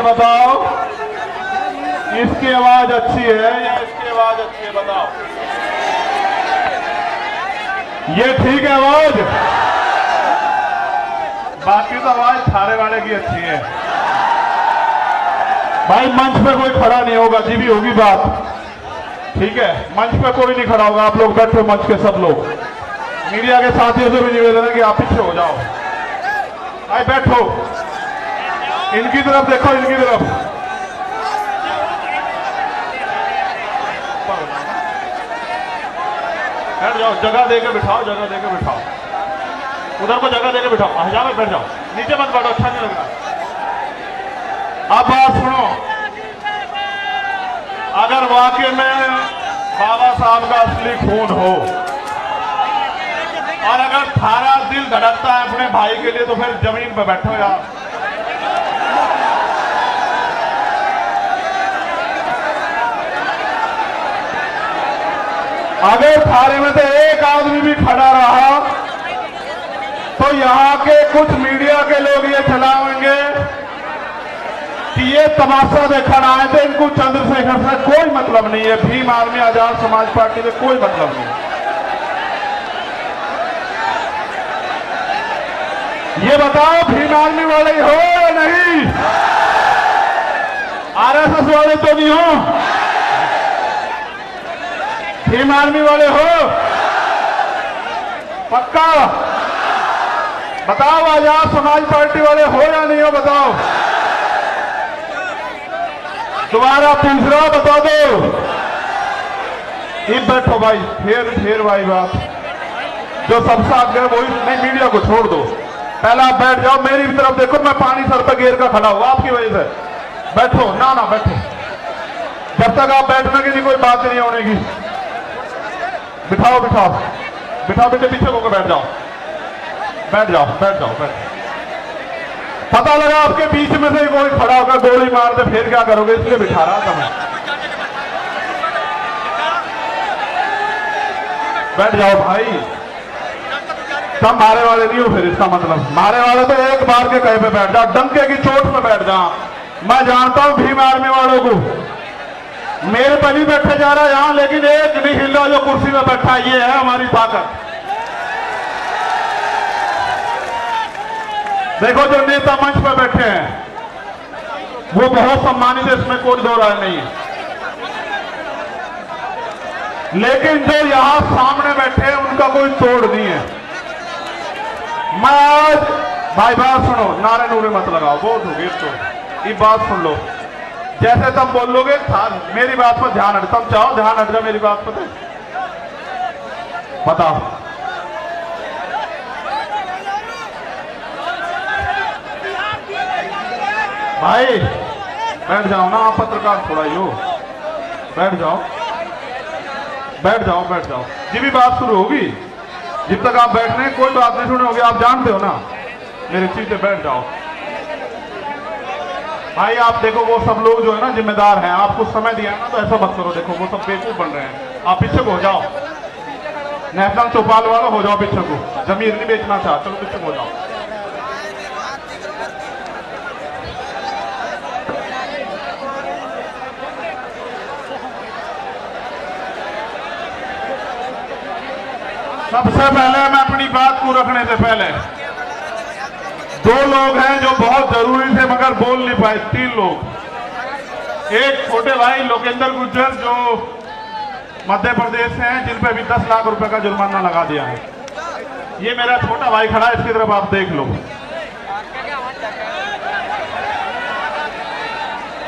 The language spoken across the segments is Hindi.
बताओ, इसकी आवाज अच्छी है या इसकी आवाज अच्छी है? बताओ, ये ठीक है आवाज? बाकी तो आवाज थारे वाले की अच्छी है। भाई मंच पे कोई खड़ा नहीं होगा, जी भी होगी बात, ठीक है? मंच पे कोई नहीं खड़ा होगा, आप लोग बैठो मंच के सब लोग। मीडिया के साथियों से भी निवेदन है कि आप पीछे हो जाओ। भाई बैठो, इनकी तरफ देखो, इनकी तरफ। बैठ जाओ, जगह देके बिठाओ, जगह देके बिठाओ, उधर को जगह देके बिठाओ। हजाम में बैठ जाओ, नीचे मत बैठो, अच्छा नहीं लग रहा। अब बात सुनो, अगर वाकई में बाबा साहब का असली खून हो और अगर थारा दिल धड़कता है अपने भाई के लिए, तो फिर जमीन पर बैठो यार। अगर थारे में से एक आदमी भी खड़ा रहा तो यहां के कुछ मीडिया के लोग ये चलाएंगे कि ये तमाशा देखने आए थे, इनको चंद्रशेखर से कोई मतलब नहीं है, भीम आर्मी आजाद समाज पार्टी से कोई मतलब नहीं है। ये बताओ, भीम आर्मी वाले हो या नहीं? आरएसएस वाले तो नहीं हो? भीम आर्मी वाले हो पक्का? बताओ, आजाद समाज पार्टी वाले हो या नहीं हो? बताओ, दोबारा तीसरा बता दो। ये बैठो भाई, फिर भाई बात जो सबसे आगे वही नहीं, मीडिया को छोड़ दो, पहला आप बैठ जाओ, मेरी तरफ देखो, मैं पानी सर पे घेर का खड़ा हुआ आपकी वजह से। बैठो ना बैठो, जब तक आप बैठने की नहीं कोई बात नहीं होने की। बिठाओ बिठाओ बिठाओ, बेटे पीछे होकर बैठ जाओ, बैठ जाओ, बैठ जाओ, बैठ। पता लगा आपके बीच में से कोई खड़ा होकर गोली मार दे, फिर क्या करोगे? इसलिए बिठा रहा था मैं। बैठ जाओ भाई, सब मारे वाले नहीं हो, फिर इसका मतलब मारे वाले तो एक बार के कहीं पे बैठ जाओ, डंके की चोट पे बैठ जाओ। मैं जानता हूं भीम आर्मी वालों को, मेरे पर भी बैठे जा रहा है यहां, लेकिन एक नहीं हिल रहा जो कुर्सी में बैठा, ये है हमारी ताकत। देखो जो नेता मंच पर बैठे हैं वो बहुत सम्मानित है, इसमें कोई दो राय नहीं है, लेकिन जो यहां सामने बैठे हैं उनका कोई तोड़ नहीं है। मैं आज भाई बात सुनो, नारे नूरे मत लगाओ, बहुत हो गई तो ये बात सुन लो। जैसे तुम बोलोगे मेरी बात पर ध्यान हट, तुम चाहो ध्यान हट जाओ मेरी बात पर, बताओ। भाई बैठ जाओ ना, आप पत्रकार थोड़ा ही हो, बैठ जाओ, बैठ जाओ, बैठ जाओ। जी भी बात शुरू होगी, जब तक आप बैठने कोई बात नहीं सुने होगी, आप जानते हो ना मेरी चीज पे। बैठ जाओ भाई। आप देखो वो सब लोग जो है ना जिम्मेदार हैं, आपको समय दिया है ना, तो ऐसा मत करो। देखो वो सब बेवकूफ बन रहे हैं, आप पीछे को हो जाओ। नेशनल चौपाल वाला हो जाओ पीछे को, जमीन नहीं बेचना चाह, चलो पीछे को हो जाओ। सबसे पहले मैं अपनी बात को रखने से पहले, दो लोग हैं जो बहुत जरूरी थे मगर बोल नहीं पाए, तीन लोग। एक छोटे भाई लोकेंद्र गुर्जर जो मध्य प्रदेश से हैं, जिन पे भी 10 लाख रुपए का जुर्माना लगा दिया है। ये मेरा छोटा भाई खड़ा है, इसकी तरफ आप देख लो।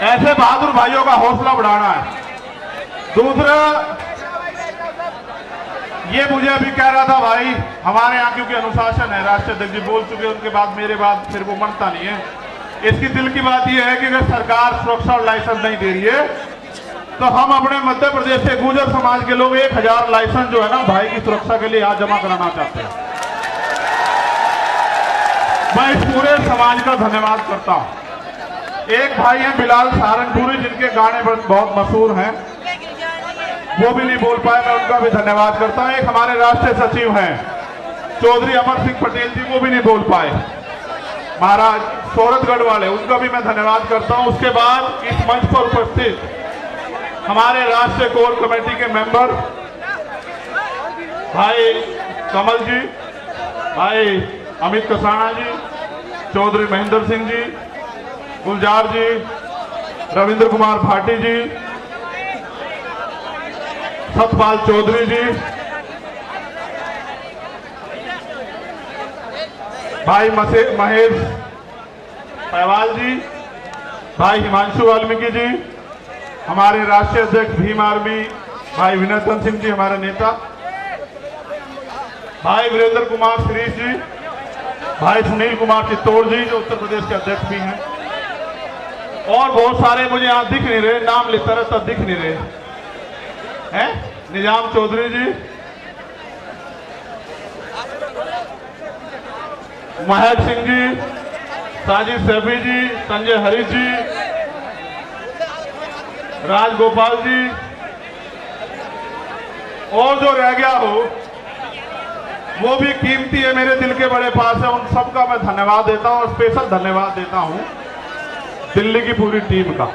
ऐसे बहादुर भाइयों का हौसला बढ़ाना है। दूसरा, ये मुझे अभी कह रहा था भाई, हमारे यहाँ क्योंकि अनुशासन है, राष्ट्रीय अध्यक्ष जी बोल चुके, उनके बाद मेरे बाद फिर वो मनता नहीं है। इसकी दिल की बात यह है कि अगर सरकार सुरक्षा और लाइसेंस नहीं दे रही है तो हम अपने मध्य प्रदेश के गुर्जर समाज के लोग 1000 लाइसेंस जो है ना भाई की सुरक्षा के लिए आज जमा कराना चाहते हैं। मैं इस पूरे समाज का धन्यवाद करता हूं। एक भाई हैं बिलाल सहारनपुरी, जिनके गाने बहुत मशहूर हैं, वो भी नहीं बोल पाए, मैं उनका भी धन्यवाद करता हूं। एक हमारे राष्ट्रीय सचिव हैं चौधरी अमर सिंह पटेल जी, वो भी नहीं बोल पाए। महाराज शोहरतगढ़ वाले, उनका भी मैं धन्यवाद करता हूं। उसके बाद इस मंच पर उपस्थित हमारे राष्ट्रीय कोर कमेटी के मेंबर भाई कमल जी, भाई अमित कसाना जी, चौधरी महेंद्र सिंह जी, गुलजार जी, रविंद्र कुमार भाटी जी, सतपाल चौधरी जी, भाई महेश पहवाल जी, भाई हिमांशु वाल्मीकि जी, हमारे राष्ट्रीय अध्यक्ष भीम आर्मी भाई विनोदन सिंह जी, हमारे नेता, भाई वीरेंद्र कुमार श्रीश जी, भाई सुनील कुमार चित्तौड़ जी जो उत्तर प्रदेश के अध्यक्ष भी हैं, और बहुत सारे मुझे यहां दिख नहीं रहे, नाम लेता रहता दिख नहीं रहे हैं, निजाम चौधरी जी, महक सिंह जी, साजिद सैफी जी, संजय हरीश जी, राजगोपाल जी, और जो रह गया हो वो भी कीमती है, मेरे दिल के बड़े पास है। उन सबका मैं धन्यवाद देता हूं और स्पेशल धन्यवाद देता हूं दिल्ली की पूरी टीम का।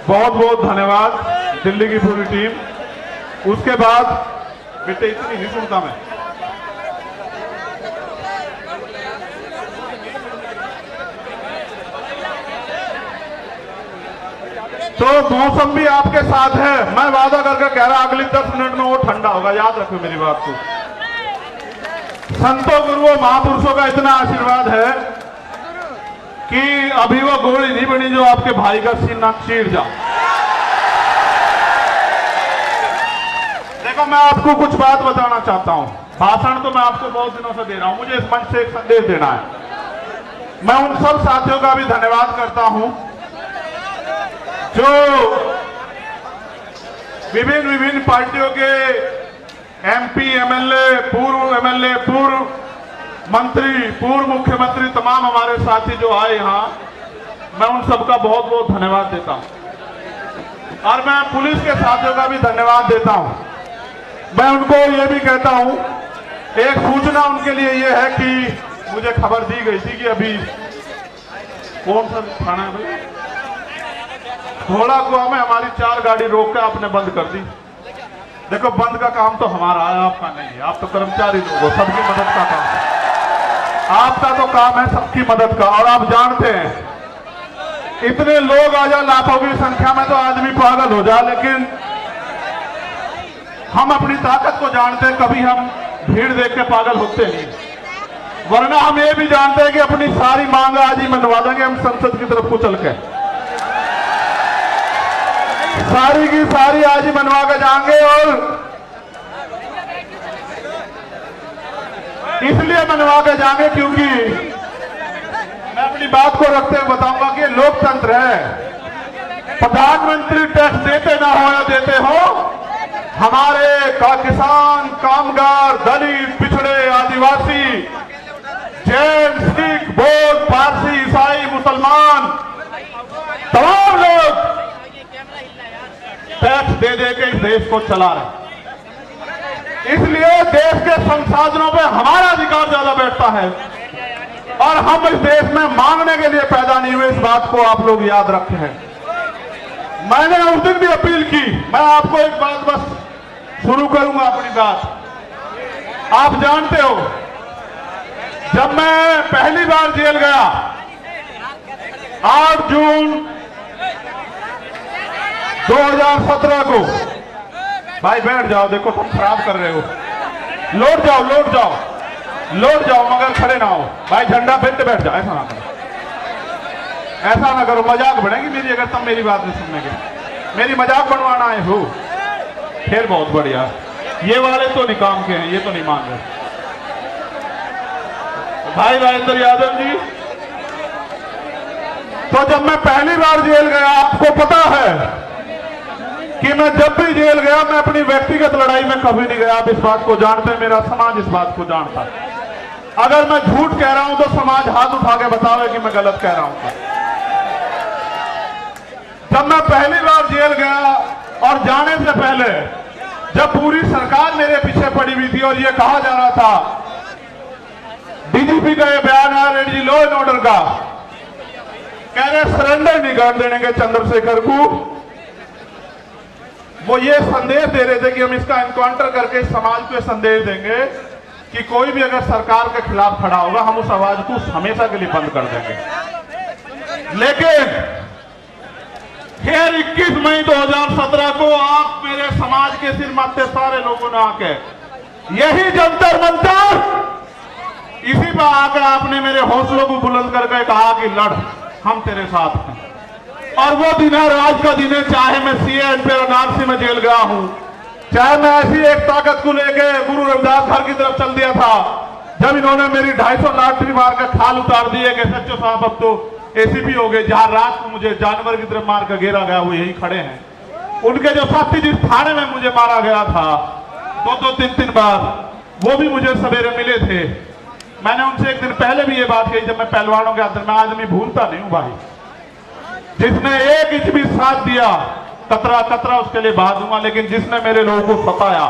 बहुत बहुत धन्यवाद दिल्ली की पूरी टीम। उसके बाद बेटे इतनी नहीं सुनता मैं, तो मौसम भी आपके साथ है। मैं वादा करके कह रहा अगली 10 मिनट में वो ठंडा होगा, याद रखो मेरी बात को। संतों गुरुओं महापुरुषों का इतना आशीर्वाद है कि अभी वो गोली नहीं बनी जो आपके भाई का सीना चीर जाए। देखो मैं आपको कुछ बात बताना चाहता हूं, भाषण तो मैं आपको बहुत दिनों से दे रहा हूं, मुझे इस मंच से एक संदेश देना है। मैं उन सब साथियों का भी धन्यवाद करता हूं जो विभिन्न पार्टियों के एमपी, एमएलए, पूर्व मंत्री, पूर्व मुख्यमंत्री, तमाम हमारे साथी जो आए यहां, मैं उन सबका बहुत बहुत धन्यवाद देता हूं। और मैं पुलिस के साथियों का भी धन्यवाद देता हूं। मैं उनको ये भी कहता हूं, एक सूचना उनके लिए ये है कि मुझे खबर दी गई थी कि अभी कौन सा थाना है भाई, घोड़ा कुआ में हमारी 4 गाड़ी रोक के आपने बंद कर दी। देखो बंद का काम तो हमारा है, आपका नहीं है, आप तो कर्मचारी लोग हो, सबकी मदद का काम है। आपका तो काम है सबकी मदद का। और आप जानते हैं इतने लोग आ जाए लाखों की संख्या में तो आदमी पागल हो जाए, लेकिन हम अपनी ताकत को जानते हैं, कभी हम भीड़ देख के पागल होते नहीं। वरना हम ये भी जानते हैं कि अपनी सारी मांग आज ही मनवा देंगे हम संसद की तरफ को चल के, सारी की सारी आज ही मनवा के जाएंगे। और इसलिए मनवा के जाएंगे क्योंकि मैं अपनी बात को रखते हुए बताऊंगा कि लोकतंत्र है। प्रधानमंत्री टैक्स देते ना हो या देते हो, हमारे किसान, कामगार, दलित, पिछड़े, आदिवासी, जैन, सिख, बौद्ध, पारसी, ईसाई, मुसलमान, तमाम लोग टैक्स दे दे के इस देश को चला रहे। इसलिए देश के संसाधनों पे हमारा अधिकार ज्यादा बैठता है और हम इस देश में मांगने के लिए पैदा नहीं हुए, इस बात को आप लोग याद रखे हैं। मैंने उस दिन भी अपील की, मैं आपको एक बात बस शुरू करूंगा अपनी बात। आप जानते हो जब मैं पहली बार जेल गया 8 जून 2017 को, भाई बैठ जाओ, देखो तुम खराब कर रहे हो, लौट जाओ मगर खड़े ना हो। भाई झंडा फेंकते बैठ जाओ, ऐसा ना करो, मजाक बनेगी मेरी अगर तुम मेरी बात नहीं सुनने के। मेरी मजाक बनवाना आए हो फिर बहुत बढ़िया, ये वाले तो नहीं काम के हैं, ये तो नहीं मान रहे। भाई राजेंद्र यादव जी, तो जब मैं पहली बार जेल गया, आपको पता है कि मैं जब भी जेल गया मैं अपनी व्यक्तिगत लड़ाई में कभी नहीं गया। आप इस बात को जानते हैं, मेरा समाज इस बात को जानता है। अगर मैं झूठ कह रहा हूं तो समाज हाथ उठा के बतावे कि मैं गलत कह रहा हूं। जब मैं पहली बार जेल गया और जाने से पहले जब पूरी सरकार मेरे पीछे पड़ी हुई थी और ये कहा जा रहा था, डीजीपी का ये बयान है, लॉ एंड ऑर्डर का, कह रहे सरेंडर नहीं कर देंगे चंद्रशेखर को। वो ये संदेश दे रहे थे कि हम इसका एनकाउंटर करके समाज को संदेश देंगे कि कोई भी अगर सरकार के खिलाफ खड़ा होगा हम उस आवाज को हमेशा के लिए बंद कर देंगे। लेकिन फिर 21 मई 2017 को आप मेरे समाज के सिर माथे सारे लोगों ने आके यही जंतर मंतर, इसी पर आकर आपने मेरे हौसलों को बुलंद करके कहा कि लड़, हम तेरे साथ हैं। और वो दिन है, आज का दिन है, चाहे मैं CA में जेल गया हूं, चाहे मैं ऐसी एक ताकत को लेके गुरु रविदास घर की तरफ चल दिया था जब इन्होंने मेरी 250 लाठी मार कर खाल उतार दिए कि सच्चो साहब अब तो ACP हो गए, जहां रात को मुझे जानवर की तरफ मार कर घेरा गया, वो यही खड़े हैं। उनके जो साथी जिस थाने में मुझे मारा गया था 2-2, 3-3 बार, वो भी मुझे सवेरे मिले थे। मैंने उनसे एक दिन पहले भी ये बात कही जब मैं पहलवानों के अंदर, मैं आदमी भूलता नहीं हूं भाई, जिसने एक इंच भी साथ दिया कतरा कतरा उसके लिए बहा दूंगा, लेकिन जिसने मेरे लोगों को सताया,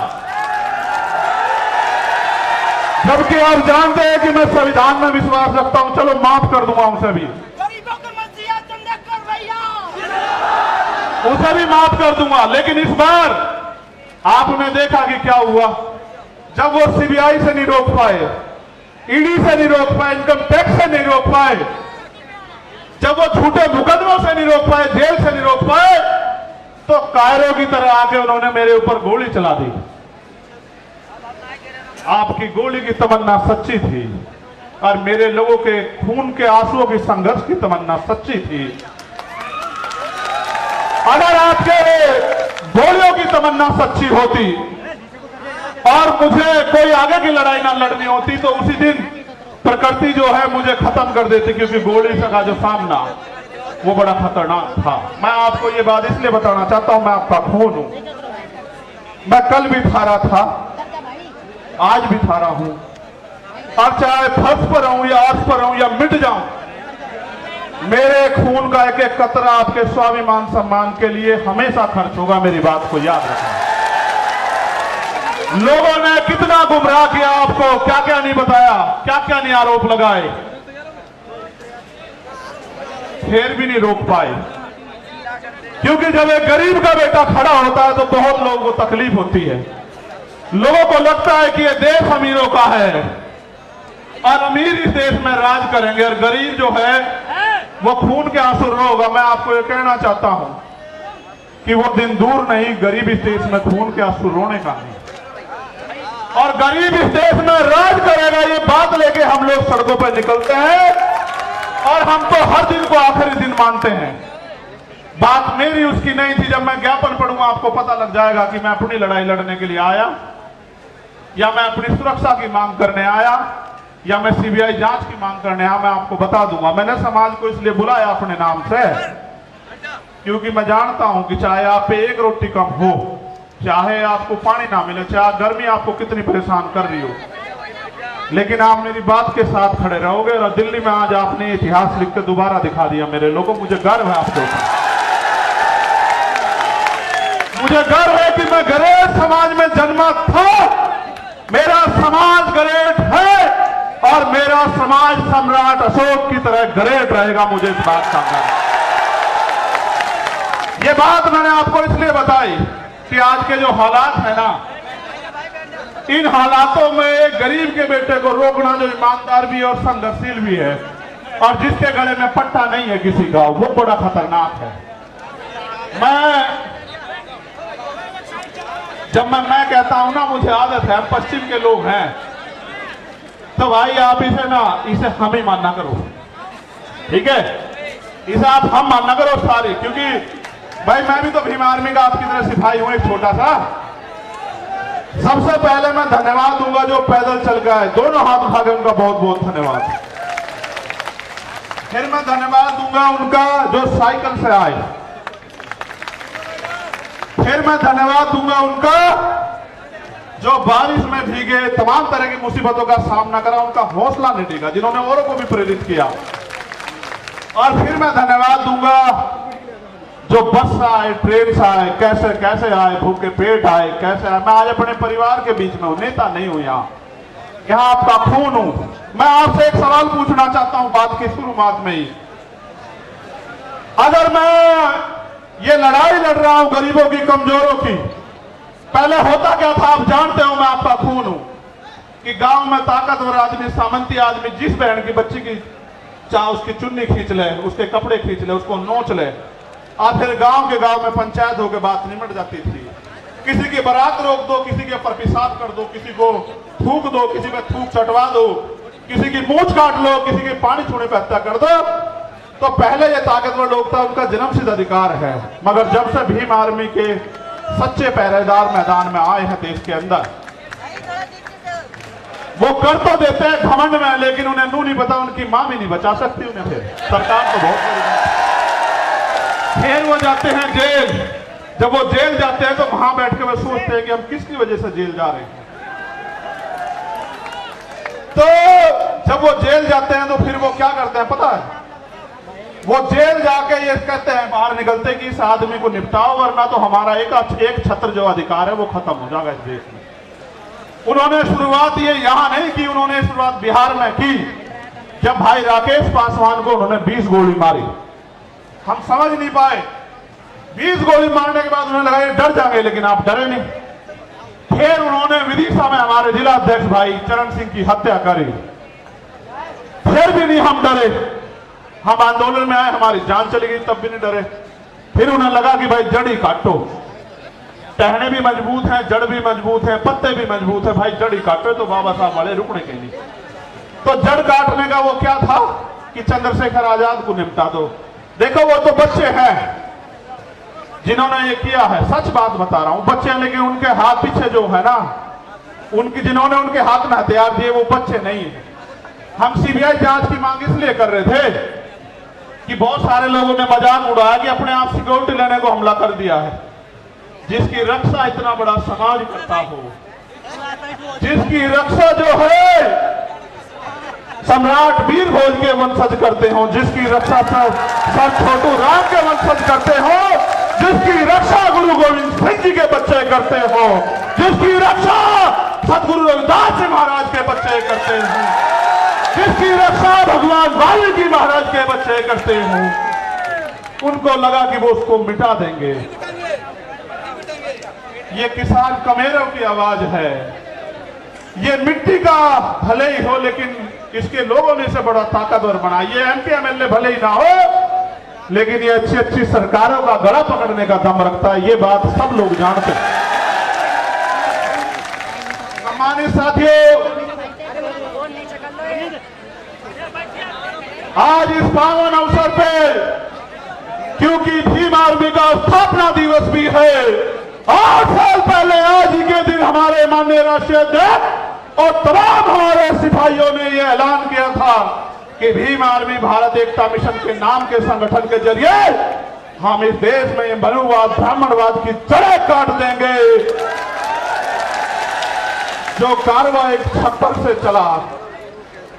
जबकि आप जानते हैं कि मैं संविधान में विश्वास रखता हूं, चलो माफ कर दूंगा उसे भी, उसे भी माफ कर दूंगा। लेकिन इस बार आपने देखा कि क्या हुआ, जब वो CBI से नहीं रोक पाए, ED से नहीं रोक पाए, इनकम टैक्स से नहीं रोक पाए, जब वो झूठे मुकदमों से नहीं रोक पाए, जेल से नहीं रोक पाए, तो कायरों की तरह आके उन्होंने मेरे ऊपर गोली चला दी। आपकी गोली की तमन्ना सच्ची थी और मेरे लोगों के खून के आंसुओं की संघर्ष की तमन्ना सच्ची थी। अगर आपके गोलियों की तमन्ना सच्ची होती और मुझे कोई आगे की लड़ाई ना लड़नी होती तो उसी दिन प्रकृति जो है मुझे खत्म कर देती, क्योंकि गोली का जो सामना वो बड़ा खतरनाक था। मैं आपको ये बात इसलिए बताना चाहता हूं, मैं आपका खून हूं, मैं कल भी थारा था, आज भी थारा हूं, और चाहे फर्श पर रहूं या अर्श पर रहूं या मिट जाऊं, मेरे खून का एक एक कतरा आपके स्वाभिमान सम्मान के लिए हमेशा खर्च होगा। मेरी बात को याद रखना। लोगों ने कितना गुमराह किया आपको, क्या क्या नहीं बताया, क्या क्या नहीं आरोप लगाए, फिर भी नहीं रोक पाए। क्योंकि जब एक गरीब का बेटा खड़ा होता है तो बहुत लोगों को तकलीफ होती है। लोगों को लगता है कि ये देश अमीरों का है और अमीर इस देश में राज करेंगे और गरीब जो है वो खून के आंसू रोगा। मैं आपको ये कहना चाहता हूं कि वो दिन दूर नहीं, गरीब इस देश में खून के आंसू रोने का नहीं, और गरीब इस देश में राज करेगा, ये बात लेके हम लोग सड़कों पर निकलते हैं और हम तो हर दिन को आखिरी दिन मानते हैं। बात मेरी उसकी नहीं थी। जब मैं ज्ञापन पढ़ूंगा आपको पता लग जाएगा कि मैं अपनी लड़ाई लड़ने के लिए आया या मैं अपनी सुरक्षा की मांग करने आया या मैं CBI जांच की मांग करने आया। मैं आपको बता दूंगा। मैंने समाज को इसलिए बुलाया अपने नाम से क्योंकि मैं जानता हूं कि चाहे आप पे एक रोटी कम हो, चाहे आपको पानी ना मिले, चाहे गर्मी आपको कितनी परेशान कर रही हो, लेकिन आप मेरी बात के साथ खड़े रहोगे। और दिल्ली में आज आपने इतिहास लिख के दोबारा दिखा दिया मेरे लोगों। मुझे गर्व है आपके ऊपर, मुझे गर्व है कि मैं गरेट समाज में जन्मा था। मेरा समाज गरेट है और मेरा समाज सम्राट अशोक की तरह गरेट रहेगा। मुझे इस बात का गर्व है। ये बात मैंने आपको इसलिए बताई कि आज के जो हालात है ना, इन हालातों में एक गरीब के बेटे को रोकना जो ईमानदार भी है और संघर्षशील भी है और जिसके गले में पट्टा नहीं है किसी का, वो बड़ा खतरनाक है। जब मैं कहता हूं ना, मुझे आदत है, पश्चिम के लोग हैं, तो भाई आप इसे हम ही मानना करो, ठीक है? इसे आप हम मानना करो सारी, क्योंकि भाई मैं भी तो भीम आर्मी का आपकी तरह सिपाही हूं, एक छोटा सा। सबसे पहले मैं धन्यवाद दूंगा जो पैदल चल गए, दोनों हाथ उठा के उनका बहुत बहुत धन्यवाद। फिर मैं धन्यवाद दूंगा उनका जो साइकिल से आए, फिर मैं धन्यवाद दूंगा उनका जो बारिश में भीगे, तमाम तरह की मुसीबतों का सामना करा, उनका हौसला नहीं डिगा, जिन्होंने औरों को भी प्रेरित किया। और फिर मैं धन्यवाद दूंगा जो बस से आए, ट्रेन से आए, कैसे कैसे आए, भूखे पेट आए, कैसे आए। मैं आज अपने परिवार के बीच में हूं, नेता नहीं हूं, यहाँ आपका खून हूं। मैं आपसे एक सवाल पूछना चाहता हूं बात की शुरुआत में ही। अगर मैं ये लड़ाई लड़ रहा हूं गरीबों की, कमजोरों की, पहले होता क्या था आप जानते हो, मैं आपका खून हूं कि गांव में ताकतवर आदमी, सामंती आदमी जिस बहन की बच्ची की चाहे उसकी चुन्नी खींच ले, उसके कपड़े खींच ले, उसको नोच ले, और फिर गांव के गांव में पंचायत होकर बात निमट जाती थी। किसी की बारात रोक दो, किसी के ऊपर पेशाब कर दो, किसी को थूक दो, किसी पे थूक चटवा दो, किसी की मूंछ काट लो, किसी के पानी छूने पे हत्या कर दो। तो पहले ये ताकतवर लोग था, उनका जन्मसिद्ध अधिकार है। मगर जब से भीम आर्मी के सच्चे पहरेदार मैदान में आए हैं देश के अंदर, वो कर तो देते हैं घमंड में, लेकिन उन्हें नू नहीं पता, उनकी मां भी नहीं बचा सकती उन्हें। फिर सरकार तो बहुत बड़ी बात। फिर वो जाते हैं जेल। जब वो जेल जाते हैं तो वहां बैठ के वो सोचते हैं कि हम किसकी वजह से जेल जा रहे हैं। तो जब वो जेल जाते हैं तो फिर वो क्या करते हैं पता है? वो जेल जाके ये कहते हैं बाहर निकलते कि इस आदमी को निपटाओ, वरना तो हमारा एक छत्र जो अधिकार है वो खत्म हो जाएगा इस देश में। उन्होंने शुरुआत ये यहां नहीं की, उन्होंने शुरुआत बिहार में की। जब भाई राकेश पासवान को उन्होंने 20 गोली मारी, हम समझ नहीं पाए। 20 गोली मारने के बाद उन्हें लगा ये डर जाएंगे, लेकिन आप डरे नहीं। फिर उन्होंने विदिशा में हमारे जिला अध्यक्ष भाई चरण सिंह की हत्या करी, फिर भी नहीं हम डरे। हम आंदोलन में आए, हमारी जान चली गई, तब भी नहीं डरे। फिर उन्हें लगा कि भाई जड़ ही काटो, टहने भी मजबूत हैं, जड़ भी मजबूत है, पत्ते भी मजबूत है, भाई जड़ ही काटो। तो बाबा साहब वाले रुकने के लिए, तो जड़ काटने का वो क्या था कि चंद्रशेखर आजाद को निपटा दो। देखो वो तो बच्चे हैं जिन्होंने ये किया है, सच बात बता रहा हूं, बच्चे, लेकिन उनके हाथ पीछे जो है ना, उनकी जिन्होंने उनके हाथ में हथियार दिए वो बच्चे नहीं है। हम सीबीआई जांच की मांग इसलिए कर रहे थे कि बहुत सारे लोगों ने मजाक उड़ाया कि अपने आप सिक्योरिटी लेने को हमला कर दिया है। जिसकी रक्षा इतना बड़ा समाज करता हो, जिसकी रक्षा जो है सम्राट वीर भोज के वंशज करते हो, जिसकी रक्षा सर छोटू राम के वंशज करते हो, जिसकी रक्षा गुरु गोविंद सिंह जी के बच्चे करते हो, जिसकी रक्षा सदगुरु रविदास जी महाराज के बच्चे करते हो, जिसकी रक्षा भगवान वाल्मीकि महाराज के बच्चे करते हो, उनको लगा कि वो उसको मिटा देंगे। ये किसान कमेरों की आवाज है। ये मिट्टी का भले ही हो, लेकिन इसके लोगों ने इसे बड़ा ताकतवर बना। ये एमपी एमएलए भले ही ना हो, लेकिन ये अच्छी अच्छी सरकारों का गला पकड़ने का दम रखता है। ये बात सब लोग जानते हैं। सम्मानित साथियों, आज इस पावन अवसर पे, क्योंकि भीम आर्मी का स्थापना दिवस भी है, 8 साल पहले आज ही के दिन हमारे माननीय राष्ट्रीय अध्यक्ष और तमाम हमारे सिपाहियों ने यह ऐलान किया था कि भीम आर्मी भारत एकता मिशन के नाम के संगठन के जरिए हम इस देश में मनुवाद, ब्राह्मणवाद की जड़ें काट देंगे। जो कारवा एक छप्पर से चला,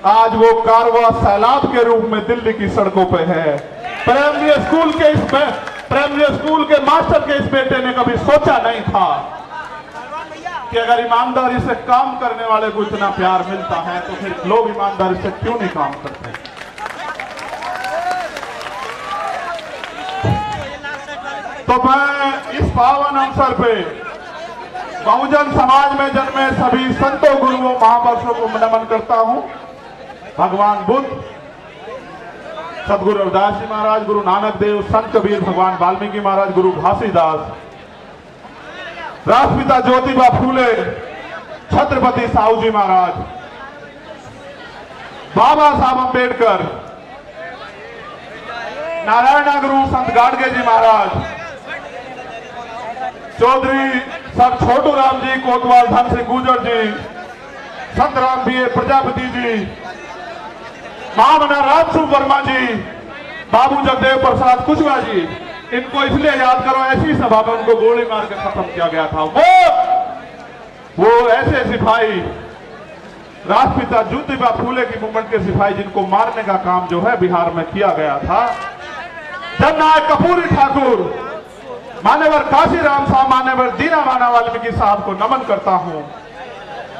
आज वो कारवा सैलाब के रूप में दिल्ली की सड़कों पे है। प्राइमरी स्कूल के मास्टर के इस बेटे ने कभी सोचा नहीं था कि अगर ईमानदारी से काम करने वाले को इतना प्यार मिलता है तो फिर लोग ईमानदारी से क्यों नहीं काम करते। तो मैं इस पावन अवसर पे बहुजन समाज में जन्मे सभी संतों, गुरुओं, महापुरुषों को नमन करता हूं। भगवान बुद्ध, सदगुरु रविदास जी महाराज, गुरु नानक देव, संत कबीर, भगवान वाल्मीकि महाराज, गुरु घासीदास, राष्ट्रपिता ज्योतिबा फूले, छत्रपति साहू जी महाराज, बाबा साहब अंबेडकर, नारायण गुरु संत गाडगे जी महाराज, चौधरी सर छोटू राम जी, कोतवाल धन सिंह गुर्जर जी, संत राम बी प्रजापति जी, महामना राजसू वर्मा जी, बाबू जगदेव प्रसाद कुशवाहा जी, इनको इसलिए याद करो, ऐसी सभा में उनको गोली मार के खत्म किया गया था। वो ऐसे सिपाही, राष्ट्रपिता ज्योतिबा फूले की मूवमेंट के सिपाही, जिनको मारने का काम जो है बिहार में किया गया था। जननायक कपूरी ठाकुर, मान्यवर काशीराम साहब, मान्यवर दीना माना वाल्मीकि साहब को नमन करता हूं।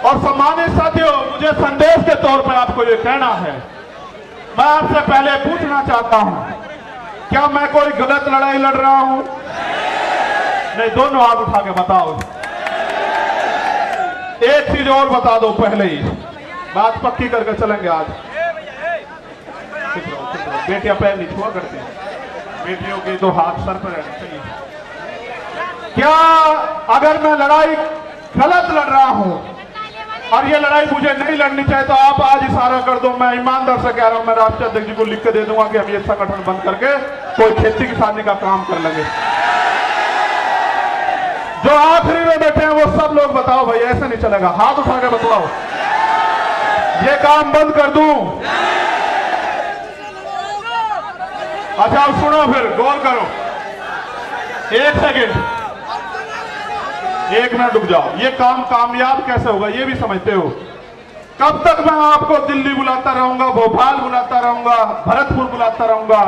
और सम्मानित साथियों, मुझे संदेश के तौर पर आपको ये कहना है, मैं आपसे पहले पूछना चाहता हूं, क्या मैं कोई गलत लड़ाई लड़ रहा हूं? नहीं, दोनों हाथ उठा के बताओ। एक चीज और बता दो पहले ही, बात पक्की करके चलेंगे आज। बेटियां पैर नहीं छुआ करती हैं, बेटियों के तो हाथ सर पर रहना चाहिए। क्या अगर मैं लड़ाई गलत लड़ रहा हूं और ये लड़ाई मुझे नहीं लड़नी चाहिए, तो आप आज इशारा कर दो। मैं ईमानदार से कह रहा हूं, मैं राष्ट्रीय अध्यक्ष जी को लिख के दे दूंगा कि हम ये संगठन बंद करके कोई खेती किसानी का काम कर लेंगे। जो आखिरी में बैठे हैं वो सब लोग बताओ भाई, ऐसे नहीं चलेगा। हाथ उठा के बताओ, ये काम बंद कर दूं? अच्छा अब सुनो, फिर गौर करो, एक सेकेंड, एक मिनट रुक जाओ। ये काम कामयाब कैसे होगा ये भी समझते हो? कब तक मैं आपको दिल्ली बुलाता रहूंगा, भोपाल बुलाता रहूंगा, भरतपुर बुलाता रहूंगा,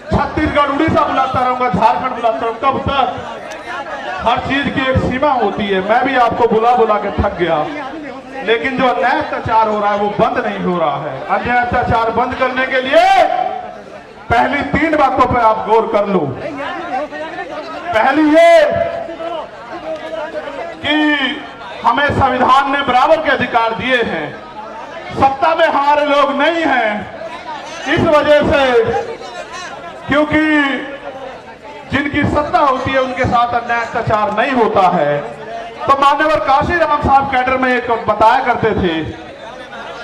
छत्तीसगढ़ उड़ीसा बुलाता रहूंगा, झारखंड बुलाता रहूंगा? कब तक? हर चीज की एक सीमा होती है। मैं भी आपको बुला बुला के थक गया, लेकिन जो अन्याय अत्याचार हो रहा है वो बंद नहीं हो रहा है। अन्याय अत्याचार बंद करने के लिए पहली 3 बातों पर आप गौर कर लो। पहली ये कि हमें संविधान ने बराबर के अधिकार दिए हैं, सत्ता में हमारे लोग नहीं हैं, इस वजह से क्योंकि जिनकी सत्ता होती है उनके साथ अन्याय अत्याचार नहीं होता है। तो मान्यवर काशीराम साहब कैडर में एक बताया करते थे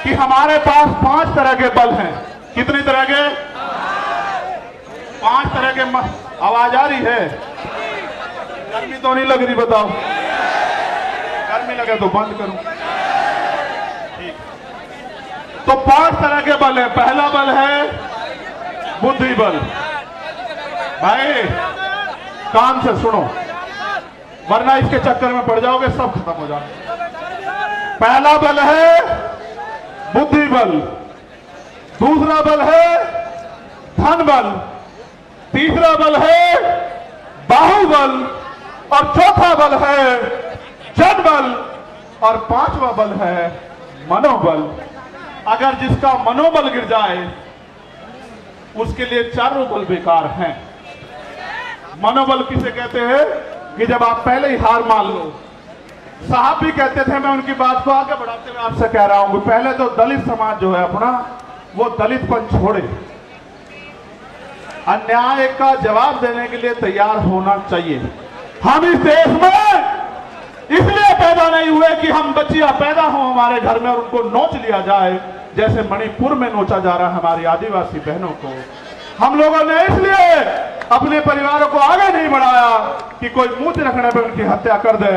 कि हमारे पास 5 तरह के बल हैं। कितनी तरह के? 5 तरह के। आवाज आ रही है? गर्मी तो नहीं लग रही? बताओ, गर्मी लगे तो बंद करूं। ठीक, तो 5 तरह के बल है। पहला बल है बुद्धि बल। भाई कान से सुनो, वरना इसके चक्कर में पड़ जाओगे, सब खत्म हो जाए। पहला बल है बुद्धि बल, दूसरा बल है धन बल, तीसरा बल है बाहुबल, और चौथा बल है जनबल, और 5वां बल है मनोबल। अगर जिसका मनोबल गिर जाए उसके लिए चारों बल बेकार हैं। मनोबल किसे कहते हैं? कि जब आप पहले ही हार मान लो। साहब भी कहते थे, मैं उनकी बात को आगे बढ़ाते हुए आपसे कह रहा हूं, पहले तो दलित समाज जो है अपना, वो दलितपन छोड़े, अन्याय का जवाब देने के लिए तैयार होना चाहिए। हम इस देश में इसलिए पैदा नहीं हुए कि हम बच्चियां पैदा हो हमारे घर में और उनको नोच लिया जाए, जैसे मणिपुर में नोचा जा रहा है हमारी आदिवासी बहनों को। हम लोगों ने इसलिए अपने परिवारों को आगे नहीं बढ़ाया कि कोई मूंछ रखने पर उनकी हत्या कर दे,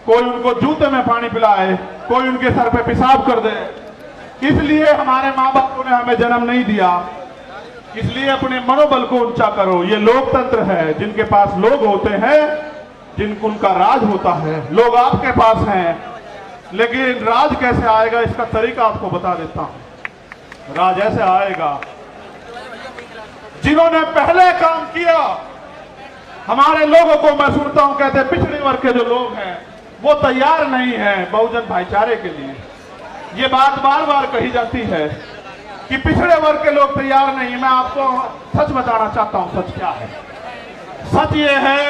कोई उनको जूते में पानी पिलाए, कोई उनके सर पे पेशाब कर दे। इसलिए हमारे माँ बापों ने हमें जन्म नहीं दिया। इसलिए अपने मनोबल को ऊंचा करो। ये लोकतंत्र है, जिनके पास लोग होते हैं, जिनको उनका राज होता है। लोग आपके पास हैं, लेकिन राज कैसे आएगा इसका तरीका आपको बता देता हूं। राज ऐसे आएगा, जिन्होंने पहले काम किया। हमारे लोगों को मैं सुनता हूं, कहते पिछड़े वर्ग के जो लोग हैं वो तैयार नहीं है बहुजन भाईचारे के लिए। ये बात बार बार कही जाती है कि पिछड़े वर्ग के लोग तैयार नहीं। मैं आपको सच बताना चाहता हूं, सच क्या है। सच ये है,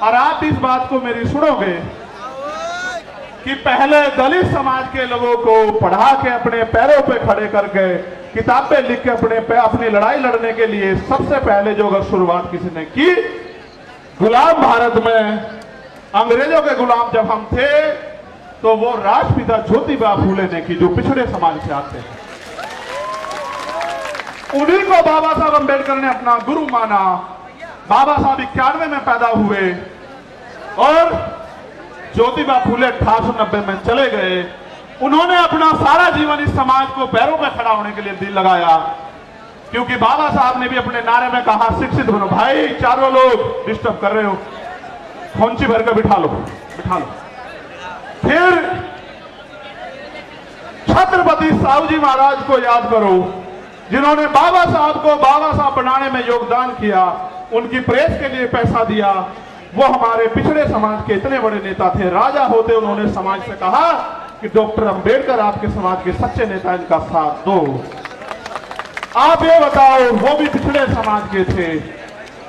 और आप इस बात को मेरी सुनोगे, कि पहले दलित समाज के लोगों को पढ़ा के अपने पैरों पे खड़े करके किताबें लिख के अपनी लड़ाई लड़ने के लिए सबसे पहले जो अगर शुरुआत किसी ने की, गुलाम भारत में अंग्रेजों के गुलाम जब हम थे, तो वो राष्ट्रपिता ज्योतिबा फूले ने की, जो पिछड़े समाज से आते हैं। उन्हीं को बाबा साहब अम्बेडकर ने अपना गुरु माना। बाबा साहब 91 में पैदा हुए और ज्योतिबा फूले 1890 में चले गए। उन्होंने अपना सारा जीवन इस समाज को पैरों पर खड़ा होने के लिए दिल लगाया, क्योंकि बाबा साहब ने भी अपने नारे में कहा, शिक्षित बनो। भाई चारों लोग डिस्टर्ब कर रहे हो, खोंची भर कर बिठा लो, बिठा लो। फिर छत्रपति साहू जी महाराज को याद करो, जिन्होंने बाबा साहब को बाबा साहब बनाने में योगदान किया, उनकी प्रेस के लिए पैसा दिया। वो हमारे पिछड़े समाज के इतने बड़े नेता थे। राजा होते उन्होंने समाज से कहा कि डॉक्टर अंबेडकर आपके समाज के सच्चे नेता, इनका साथ दो। आप ये बताओ, वो भी पिछड़े समाज के थे।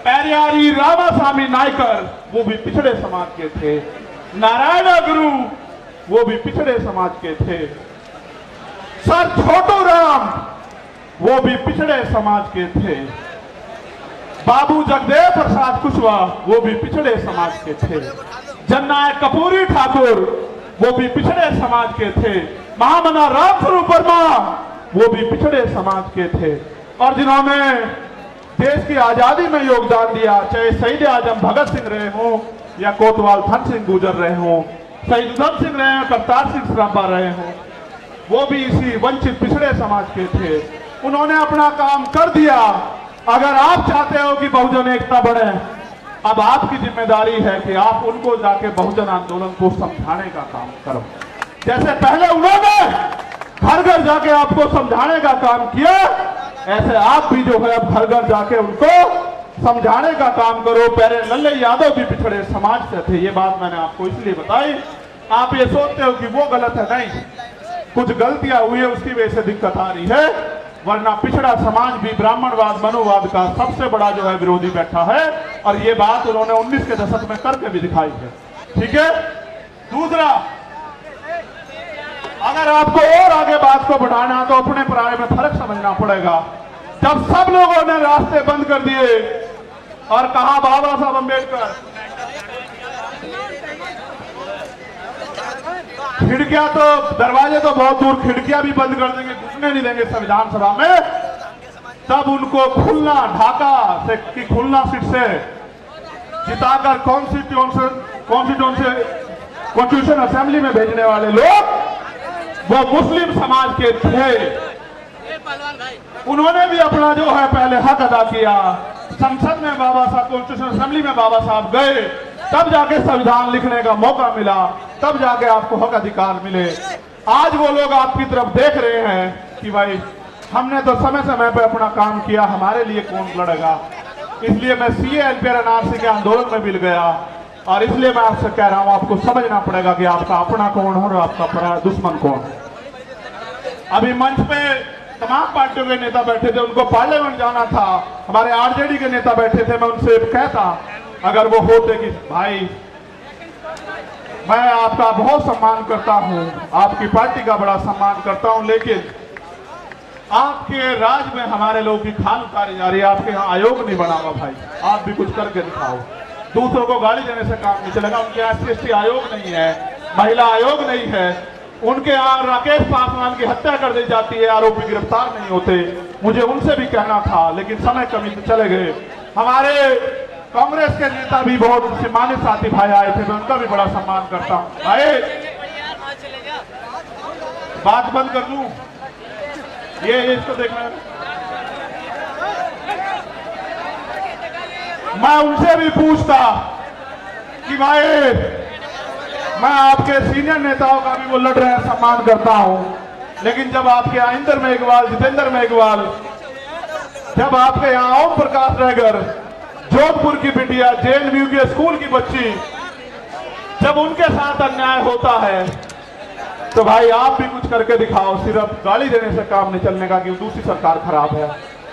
पेरियारी रामास्वामी नायकर, वो भी पिछड़े समाज के थे। नारायण गुरु, वो भी पिछड़े समाज के थे। सर छोटू राम, वो भी पिछड़े समाज के थे। बाबू जगदेव प्रसाद कुशवाहा, वो भी पिछड़े समाज के थे। जननायक कर्पूरी ठाकुर, वो भी पिछड़े समाज के थे। महामना रामस्वरूप वर्मा, वो भी पिछड़े समाज के थे। और जिन्होंने देश की आजादी में योगदान दिया, चाहे शहीद आजम भगत सिंह रहे हों या कोतवाल धन सिंह गुजर रहे हों, शहीद उधम सिंह रहे हों, करतार सिंह सराभा रहे हों, वो भी इसी वंचित पिछड़े समाज के थे। उन्होंने अपना काम कर दिया। अगर आप चाहते हो कि बहुजन एकता बढ़े, अब आपकी जिम्मेदारी है कि आप उनको जाके बहुजन आंदोलन को समझाने का काम करो। जैसे पहले उन्होंने घर घर जाके आपको समझाने का काम किया, ऐसे आप भी जो है अब घर घर जाके उनको समझाने का काम करो। पहले लल्ले यादव भी पिछड़े समाज से थे, ये बात मैंने आपको इसलिए बताई। आप ये सोचते हो कि वो गलत है, नहीं, कुछ गलतियां हुई है, उसकी वजह से दिक्कत आ रही है। वरना पिछड़ा समाज भी ब्राह्मणवाद मनोवाद का सबसे बड़ा जो है विरोधी बैठा है, और ये बात उन्होंने 19 के दशक में करके भी दिखाई है। ठीक है। दूसरा, अगर आपको और आगे बात को बढ़ाना तो अपने पराये में फर्क समझना पड़ेगा। जब सब लोगों ने रास्ते बंद कर दिए और कहा बाबा साहब अंबेडकर, खिड़कियां तो, दरवाजे तो बहुत दूर, खिड़कियां भी बंद कर देंगे, घुसने नहीं देंगे संविधान सभा में, तब उनको खुलना ढाका से की खुलना सीट से जिताकर कॉन्स्टिट्यूशन असेंबली में भेजने वाले लोग वो मुस्लिम समाज के थे। उन्होंने भी अपना जो है पहले हक अदा किया। संसद में बाबा साहब, कॉन्स्टिट्यूशन असेंबली में बाबा साहब गए, तब जाके संविधान लिखने का मौका मिला, तब जाके आपको हक अधिकार मिले। आज वो लोग आपकी तरफ देख रहे हैं कि भाई हमने तो समय समय पे अपना काम किया, हमारे लिए कौन लड़ेगा। इसलिए मैं सीए एनपीआर एनआरसी के आंदोलन में मिल गया, और इसलिए मैं आपसे कह रहा हूं, आपको समझना पड़ेगा कि आपका अपना कौन है और आपका पराया दुश्मन कौन है। अभी मंच पे तमाम पार्टियों के नेता बैठे थे, उनको पार्लियामेंट जाना था, हमारे आरजेडी के नेता बैठे थे। मैं उनसे कहता, अगर वो होते कि भाई मैं आपका बहुत सम्मान करता हूं, आपकी पार्टी का बड़ा सम्मान करता हूं, लेकिन आपके राज में हमारे लोगों की खाल उतारी जा रही है, आपके यहाँ आयोग नहीं बना हुआ, भाई आप भी कुछ करके दिखाओ। दूसरों को गाली देने से काम नहीं चलेगा। उनके यहाँ SC आयोग नहीं है, महिला आयोग नहीं है, उनके यहाँ राकेश पासवान की हत्या कर दी जाती है, आरोपी गिरफ्तार नहीं होते। मुझे उनसे भी कहना था, लेकिन समय कमी से चले गए। हमारे कांग्रेस के नेता भी बहुत सम्मानित साथी भाई आए थे, मैं उनका भी बड़ा सम्मान करता हूँ। भाई बात बंद कर दूं, ये इसको देखना, मैं उनसे भी पूछता कि भाई मैं आपके सीनियर नेताओं का भी वो लड़ रहे हैं, सम्मान करता हूं, लेकिन जब आपके आइंदर मेघवाल, जितेंद्र मेघवाल, जब आपके यहाँ ओम प्रकाश रहगर, जोधपुर की बिटिया, JNU के स्कूल की बच्ची, जब उनके साथ अन्याय होता है तो भाई आप भी कुछ करके दिखाओ। सिर्फ गाली देने से काम नहीं चलने का कि दूसरी सरकार खराब है।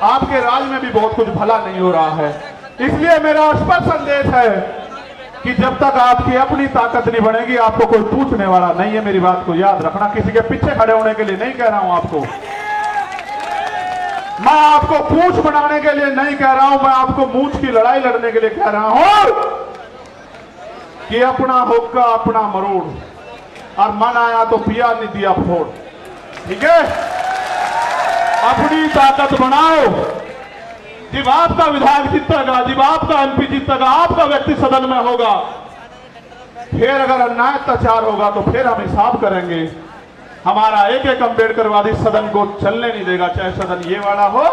आपके राज में भी बहुत कुछ भला नहीं हो रहा है। इसलिए मेरा स्पष्ट संदेश है कि जब तक आपकी अपनी ताकत नहीं बनेगी, आपको कोई पूछने वाला नहीं है। मेरी बात को याद रखना, किसी के पीछे खड़े होने के लिए नहीं कह रहा हूं आपको, मैं आपको पूंछ बनाने के लिए नहीं कह रहा हूं, मैं आपको मूंछ की लड़ाई लड़ने के लिए कह रहा हूं कि अपना होगा अपना मरोड़, और मन आया तो पिया नहीं दिया फोड़। ठीक है, अपनी ताकत बनाओ। जब आपका विधायक जीतेगा, जब आपका MP जीतेगा, आपका व्यक्ति सदन में होगा, फिर अगर अन्याय अत्याचार होगा तो फिर हम हिसाब करेंगे। हमारा एक एक अम्बेडकरवादी सदन को चलने नहीं देगा, चाहे सदन ये वाला हो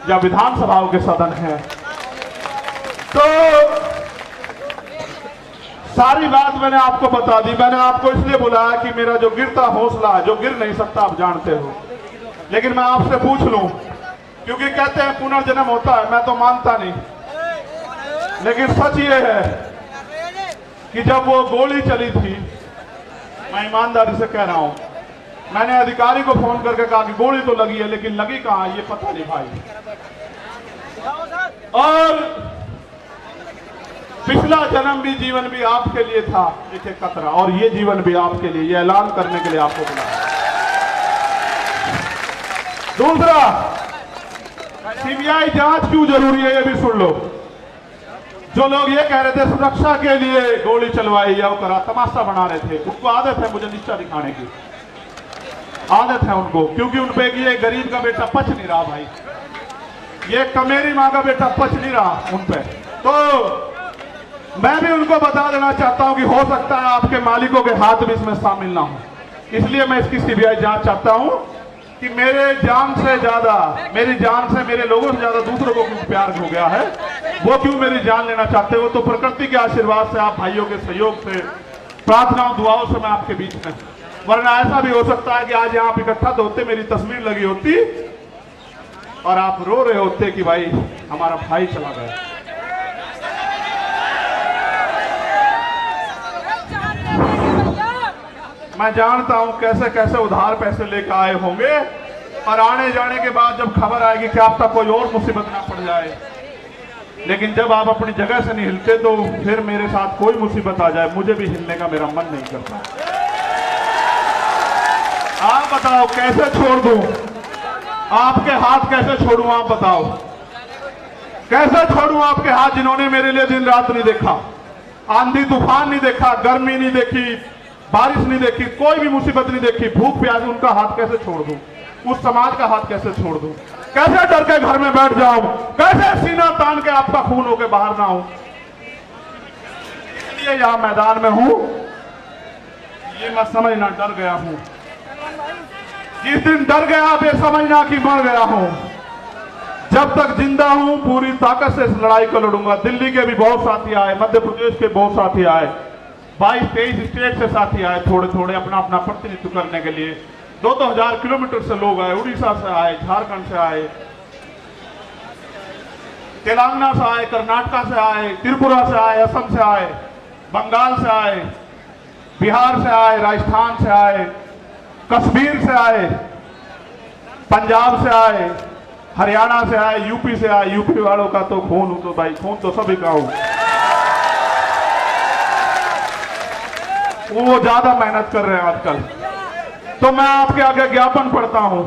या विधानसभाओं के सदन है। तो सारी बात मैंने आपको बता दी। मैंने आपको इसलिए बुलाया कि मेरा जो गिरता हौसला है, जो गिर नहीं सकता, आप जानते हो, लेकिन मैं आपसे पूछ लूं, क्योंकि कहते हैं पुनर्जन्म होता है, मैं तो मानता नहीं, लेकिन सच ये है कि जब वो गोली चली थी मैं ईमानदारी से कह रहा हूं, मैंने अधिकारी को फोन करके कहा कि गोली तो लगी है, लेकिन लगी कहां ये पता नहीं भाई। और पिछला जन्म भी जीवन भी आपके लिए था एक एक कतरा, और ये जीवन भी आपके लिए, ये ऐलान करने के लिए आपको बुलाया। दूसरा, सीबीआई जांच क्यों जरूरी है ये भी सुन लो। जो लोग ये कह रहे थे सुरक्षा के लिए गोली चलवाई या करा, तमाशा बना रहे थे, उनको आदत है मुझे नीचा दिखाने की, आदत है उनको, क्योंकि उन पे ये गरीब का बेटा पच नहीं रहा भाई, ये कमेरी माँ का बेटा पच नहीं रहा उन पे। तो मैं भी उनको बता देना चाहता हूं कि हो सकता है आपके मालिकों के हाथ भी इसमें शामिल ना हो, इसलिए मैं इसकी सीबीआई जांच चाहता हूं कि मेरे जान से ज्यादा, मेरी जान से, मेरे लोगों से ज्यादा दूसरों को क्यों प्यार हो गया है, वो क्यों मेरी जान लेना चाहते हो। तो प्रकृति के आशीर्वाद से, आप भाइयों के सहयोग से, प्रार्थनाओं दुआओं से मैं आपके बीच में, वरना ऐसा भी हो सकता है कि आज यहाँ आप इकट्ठा तो होते, मेरी तस्वीर लगी होती और आप रो रहे होते कि भाई हमारा भाई चला गया। मैं जानता हूं कैसे कैसे उधार पैसे लेकर आए होंगे, और आने जाने के बाद जब खबर आएगी कि आप तक कोई और मुसीबत ना पड़ जाए, लेकिन जब आप अपनी जगह से नहीं हिलते तो फिर मेरे साथ कोई मुसीबत आ जाए मुझे भी हिलने का मेरा मन नहीं करता। आप बताओ कैसे छोड़ दूं, आपके हाथ कैसे छोड़ूं, आप बताओ कैसे छोड़ूं आपके हाथ, जिन्होंने मेरे लिए दिन रात नहीं देखा, आंधी तूफान नहीं देखा, गर्मी नहीं देखी, बारिश नहीं देखी, कोई भी मुसीबत नहीं देखी, भूख प्यास, उनका हाथ कैसे छोड़ दूं, उस समाज का हाथ कैसे छोड़ दूं, कैसे डर के घर में बैठ जाऊं, कैसे सीना तान के आपका खून होके बाहर ना हो। इसलिए यहां मैदान में हूं, ये मैं समझना डर गया हूं, जिस दिन डर गया आप ये समझना कि मर गया हूं। जब तक जिंदा हूं पूरी ताकत से इस लड़ाई को लड़ूंगा। दिल्ली के भी बहुत साथी आए, मध्य प्रदेश के बहुत साथी आए, 22-23 स्टेट से साथी आए, थोड़े थोड़े अपना अपना प्रतिनिधित्व करने के लिए। 2-2 हजार किलोमीटर से लोग आए, उड़ीसा से आए, झारखंड से आए, तेलंगाना से आए, कर्नाटक से आए, त्रिपुरा से आए, असम से आए, बंगाल से आए, बिहार से आए, राजस्थान से आए, कश्मीर से आए, पंजाब से आए, हरियाणा से आए, यूपी से आए। यूपी वालों का तो खून हो तो भाई, खून तो सभी का हो, वो ज्यादा मेहनत कर रहे हैं आजकल। तो मैं आपके आगे ज्ञापन पढ़ता हूं,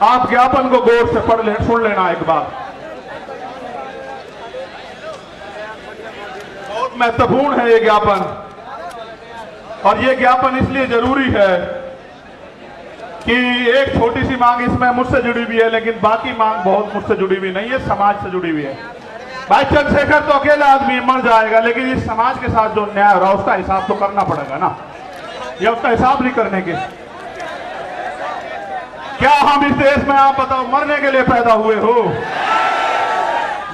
आप ज्ञापन को गौर से पढ़ ले, सुन लेना एक बार, बहुत महत्वपूर्ण है ये ज्ञापन। और ये ज्ञापन इसलिए जरूरी है कि एक छोटी सी मांग इसमें मुझसे जुड़ी हुई है, लेकिन बाकी मांग बहुत मुझसे जुड़ी हुई नहीं है, समाज से जुड़ी हुई है। भाई चंद्रशेखर तो अकेला आदमी मर जाएगा, लेकिन इस समाज के साथ जो न्याय हो रहा है उसका हिसाब तो करना पड़ेगा ना, ये उसका हिसाब नहीं करने के। क्या हम इस देश में, आप बताओ, मरने के लिए पैदा हुए हो?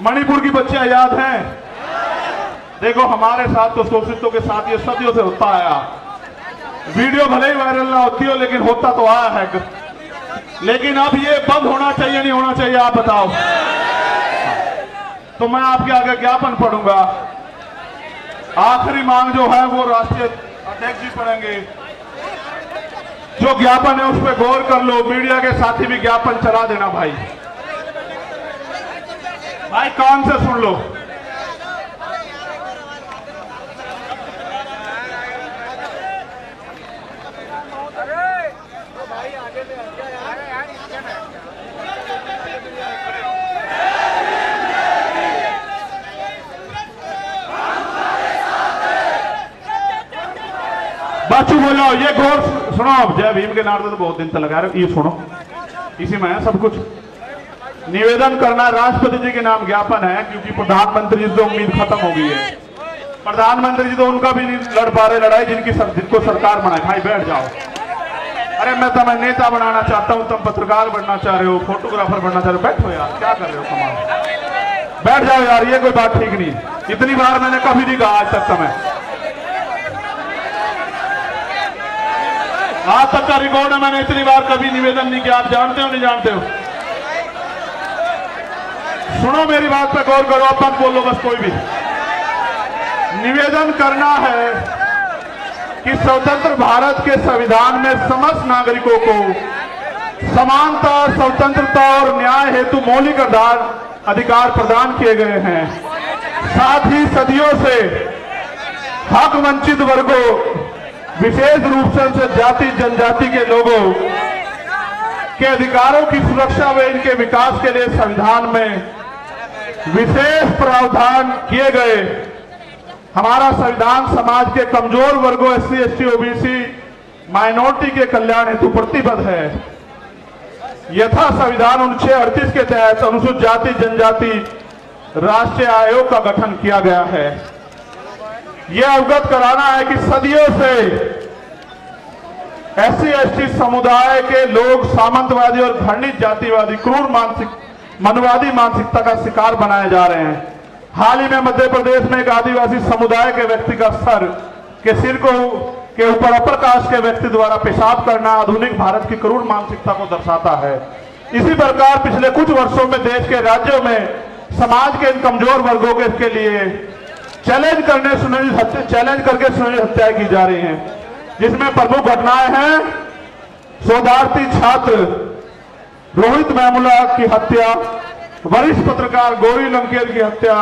मणिपुर की बच्चियां याद हैं? देखो हमारे साथ तो शोषितों के साथ ये सदियों से होता आया, वीडियो भले ही वायरल ना होती हो लेकिन होता तो आया है। लेकिन अब ये बंद होना चाहिए नहीं होना चाहिए, आप बताओ। तो मैं आपके आगे ज्ञापन पढ़ूंगा। आखिरी मांग जो है वो राष्ट्रीय अध्यक्ष जी पढ़ेंगे। जो ज्ञापन है उस पर गौर कर लो, मीडिया के साथी भी ज्ञापन चला देना भाई, भाई कान से सुन लो। बाचू बोलो, ये गौर सुनो। जय भीम के नारे तो बहुत दिन तक लगा रहे हो, ये सुनो, इसी में है सब कुछ। निवेदन करना राष्ट्रपति जी के नाम ज्ञापन है, क्योंकि प्रधानमंत्री जी तो उम्मीद खत्म हो गई है। प्रधानमंत्री जी तो उनका भी नहीं लड़ पा रहे लड़ाई, जिनको सरकार बनाए। भाई बैठ जाओ। अरे मैं तुम्हें नेता बनाना चाहता हूं, तुम पत्रकार बनना चाह रहे हो, फोटोग्राफर बनना चाह रहे हो, बैठो यार, क्या कर रहे हो कमाल, बैठ जाओ यार, ये कोई बात ठीक नहीं। इतनी बार मैंने कभी नहीं कहा आज तक, तुम्हें आज तक का रिकॉर्ड है, मैंने इतनी बार कभी निवेदन नहीं किया। आप जानते हो नहीं जानते हो? सुनो मेरी बात पे गौर करो, अब मत बोलो बस कोई भी। निवेदन करना है कि स्वतंत्र भारत के संविधान में समस्त नागरिकों को समानता, स्वतंत्रता और न्याय हेतु मौलिक अधिकार प्रदान किए गए हैं। साथ ही सदियों से हक वंचित वर्गों, विशेष रूप से जाति जनजाति के लोगों के अधिकारों की सुरक्षा व इनके विकास के लिए संविधान में विशेष प्रावधान किए गए। हमारा संविधान समाज के कमजोर वर्गों SC, ST, OBC, माइनॉरिटी के कल्याण हेतु प्रतिबद्ध है। यथा संविधान अनुच्छेद 38 के तहत अनुसूचित जाति जनजाति राष्ट्रीय आयोग का गठन किया गया है। यह अवगत कराना है कि सदियों से SC, ST समुदाय के लोग सामंतवादी और घृणित जातिवादी क्रूर मनवादी मानसिकता का शिकार बनाए जा रहे हैं। हाल ही में मध्य प्रदेश में एक आदिवासी समुदाय के व्यक्ति का सिर के ऊपर अपर कास्ट के व्यक्ति द्वारा पेशाब करना आधुनिक भारत की क्रूर मानसिकता को दर्शाता है। इसी प्रकार पिछले कुछ वर्षों में देश के राज्यों में समाज के इन कमजोर वर्गों के लिए चैलेंज करके सुनिश्चित हत्याएं की जा रही हैं, जिसमें प्रमुख घटनाएं हैं शोधार्थी छात्र रोहित वेमुला की हत्या, वरिष्ठ पत्रकार गौरी लंकेर की हत्या,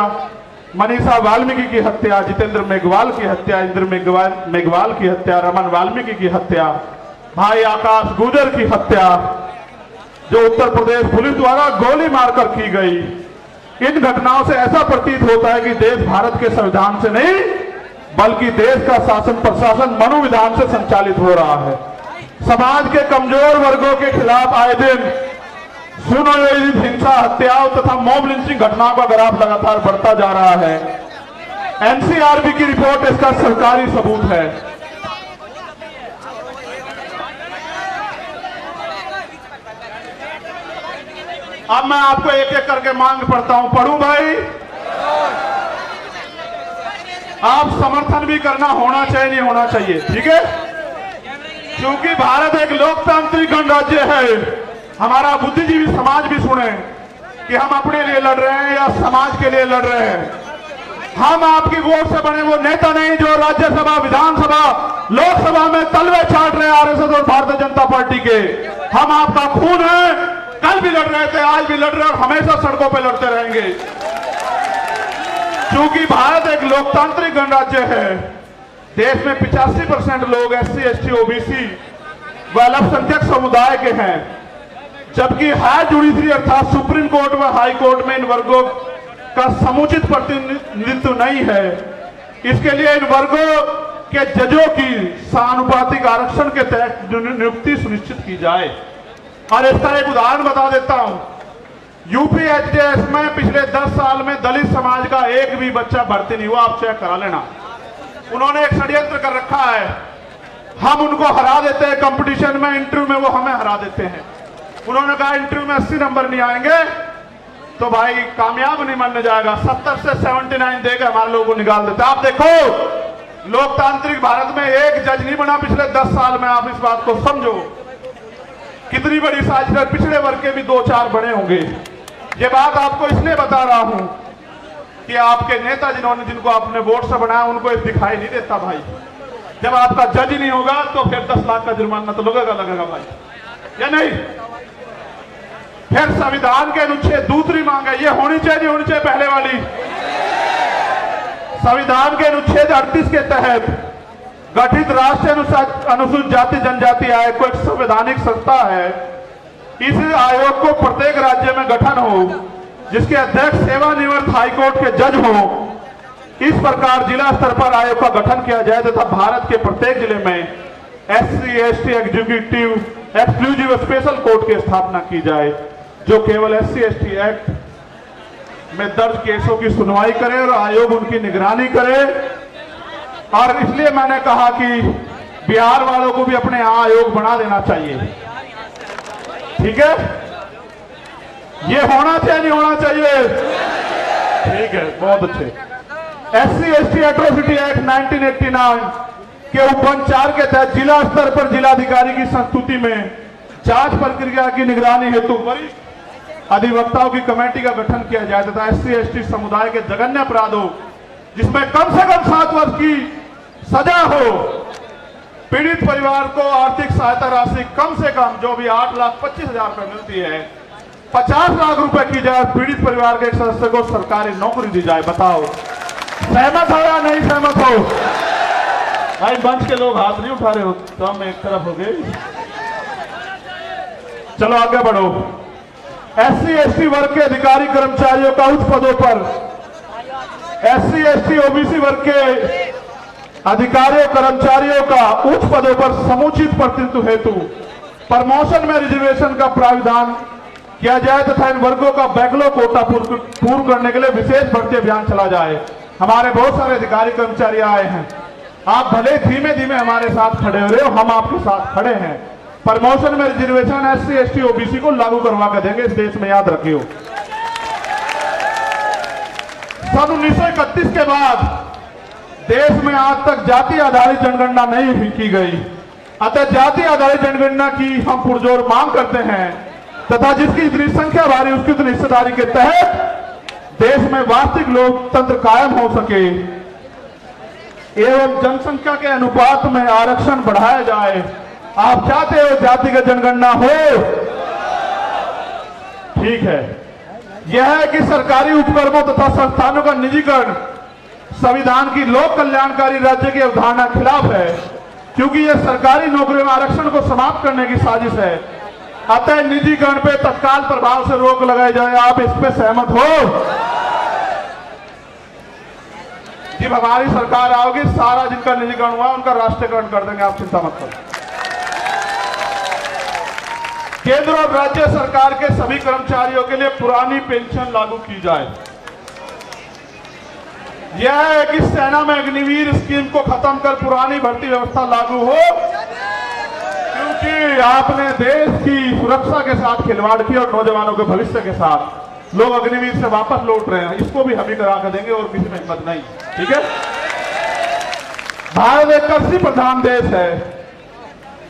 मनीषा वाल्मीकि की हत्या, जितेंद्र मेघवाल की हत्या, इंद्र मेघवाल की हत्या, रमन वाल्मीकि की हत्या, भाई आकाश गुजर की हत्या जो उत्तर प्रदेश पुलिस द्वारा गोली मारकर की गई। इन घटनाओं से ऐसा प्रतीत होता है कि देश भारत के संविधान से नहीं बल्कि देश का शासन प्रशासन मनोविधान से संचालित हो रहा है। समाज के कमजोर वर्गों के खिलाफ आए दिन सुनियोजित हिंसा, हत्याओं तथा मॉब लिंचिंग घटनाओं का ग्राफ लगातार बढ़ता जा रहा है। NCRB की रिपोर्ट इसका सरकारी सबूत है। अब मैं आपको एक एक करके मांग पढ़ता हूं। पढ़ूं भाई? आप समर्थन भी करना होना चाहिए, नहीं होना चाहिए, ठीक है? क्योंकि भारत एक लोकतांत्रिक गणराज्य है। हमारा बुद्धिजीवी समाज भी सुने कि हम अपने लिए लड़ रहे हैं या समाज के लिए लड़ रहे हैं। हम आपकी वोट से बने वो नेता नहीं जो राज्यसभा, विधानसभा, लोकसभा में तलवे चाट रहे हैं RSS और भारतीय जनता पार्टी के। हम आपका खून है, कल भी लड़ रहे थे, आज भी लड़ रहे हैं और हमेशा सड़कों पर लड़ते रहेंगे। क्योंकि भारत एक लोकतांत्रिक गणराज्य है। देश में 85% लोग SC, ST, OBC व अल्पसंख्यक समुदाय के हैं, जबकि हायर जुडिशरी अर्थात सुप्रीम कोर्ट व हाई कोर्ट में इन वर्गों का समुचित प्रतिनिधित्व नहीं है। इसके लिए इन वर्गों के जजों की समानुपातिक आरक्षण के तहत नियुक्ति सुनिश्चित की जाए। और इसका एक उदाहरण बता देता हूं। यूपी HDS में पिछले 10 साल में दलित समाज का एक भी बच्चा भर्ती नहीं हुआ। आप चेक करा लेना। उन्होंने एक षड्यंत्र कर रखा है। हम उनको हरा देते हैं कंपटीशन में, इंटरव्यू में वो हमें हरा देते हैं। उन्होंने कहा इंटरव्यू में 80 नंबर नहीं आएंगे तो भाई कामयाब नहीं मानने जाएगा। 70 से 79 देकर हमारे लोगों को निकाल देते। आप देखो लोकतांत्रिक भारत में एक जज नहीं बना पिछले 10 साल में। आप इस बात को समझो कितनी बड़ी साजिश है। पिछड़े वर्ग के भी 2-4 बड़े होंगे। ये बात आपको इसलिए बता रहा हूं कि आपके नेता जिनको आपने वोट से बनाया उनको दिखाई नहीं देता भाई। जब आपका जज ही नहीं होगा तो फिर 10 लाख का जुर्माना तो लगेगा भाई, या नहीं? फिर संविधान के अनुच्छेद दूसरी मांग है, ये होनी चाहिए नहीं होनी चाहिए? पहले वाली संविधान के अनुच्छेद 38 के तहत गठित राष्ट्रीय अनुसूचित जाति जनजाति आयोग को एक संवैधानिक संस्था है। इस आयोग को प्रत्येक राज्य में गठन हो जिसके अध्यक्ष सेवानिवृत्त हाईकोर्ट के जज हो। इस प्रकार जिला स्तर पर आयोग का गठन किया जाए तथा भारत के प्रत्येक जिले में SC, ST executive exclusive special court की स्थापना की जाए जो केवल SC, ST एक्ट में दर्ज केसों की सुनवाई करे और आयोग उनकी निगरानी करे। और इसलिए मैंने कहा कि बिहार वालों को भी अपने यहां आयोग बना देना चाहिए, ठीक है? ये होना चाहिए नहीं होना चाहिए? ठीक है, बहुत अच्छे। SC, ST एट्रोसिटी एक्ट 1989 के उपबंध 4 के तहत जिला स्तर पर जिलाधिकारी की संस्तुति में जांच प्रक्रिया की निगरानी हेतु वरिष्ठ अधिवक्ताओं की कमेटी का गठन किया जाए तथा SC, ST समुदाय के जघन्य अपराधों जिसमें कम से कम 7 वर्ष की सजा हो पीड़ित परिवार को आर्थिक सहायता राशि कम से कम जो भी 8,25,000 रुपए मिलती है 50 लाख रुपए की जाए पीड़ित परिवार के एक सदस्य को सरकारी नौकरी दी जाए। बताओ सहमत हो या नहीं सहमत हो? भाई मंच के लोग हाथ नहीं उठा रहे हो तो हम एक तरफ हो गए। चलो आगे बढ़ो। SC ST वर्ग के अधिकारी कर्मचारियों का उच्च पदों पर SC ST OBC वर्ग के अधिकारियों कर्मचारियों का उच्च पदों पर समुचित प्रतिनिधित्व हेतु प्रमोशन में रिजर्वेशन का प्राविधान किया जाए तथा इन वर्गों का बैकलॉग कोटा पूर्ण करने के लिए विशेष भर्ती अभियान चला जाए। हमारे बहुत सारे अधिकारी कर्मचारी आए हैं, आप भले धीमे धीमे हमारे साथ खड़े हो रहे हो, हम आपके साथ खड़े हैं। प्रमोशन में रिजर्वेशन SC ST OBC को लागू करवा कर देंगे इस देश में, याद रखियो। सन 1931 के बाद देश में आज तक जाति आधारित जनगणना नहीं की गई, अतः जाति आधारित जनगणना की हम पुरजोर मांग करते हैं तथा जिसकी इतनी संख्या भारी उसकी उतनी हिस्सेदारी के तहत देश में वास्तविक लोकतंत्र कायम हो सके एवं जनसंख्या के अनुपात में आरक्षण बढ़ाया जाए। आप चाहते हो जातिगत जनगणना हो? ठीक है। यह है कि सरकारी उपक्रमों तथा संस्थानों का निजीकरण संविधान की लोक कल्याणकारी राज्य की अवधारणा खिलाफ है, क्योंकि यह सरकारी नौकरियों में आरक्षण को समाप्त करने की साजिश है। अतः निजीकरण पे तत्काल प्रभाव से रोक लगाई जाए। आप इस पे सहमत हो? जब हमारी सरकार आओगी सारा जिनका निजीकरण हुआ उनका राष्ट्रीयकरण कर देंगे, आप चिंता मत करो। केंद्र और राज्य सरकार के सभी कर्मचारियों के लिए पुरानी पेंशन लागू की जाए। यह है कि सेना में अग्निवीर स्कीम को खत्म कर पुरानी भर्ती व्यवस्था लागू हो, क्योंकि आपने देश की सुरक्षा के साथ खिलवाड़ की और नौजवानों के भविष्य के साथ लोग अग्निवीर से वापस लौट रहे हैं। इसको भी हम ही करा कर देंगे और किसी में हिम्मत नहीं। ठीक है। भारत एक कृषि प्रधान देश है,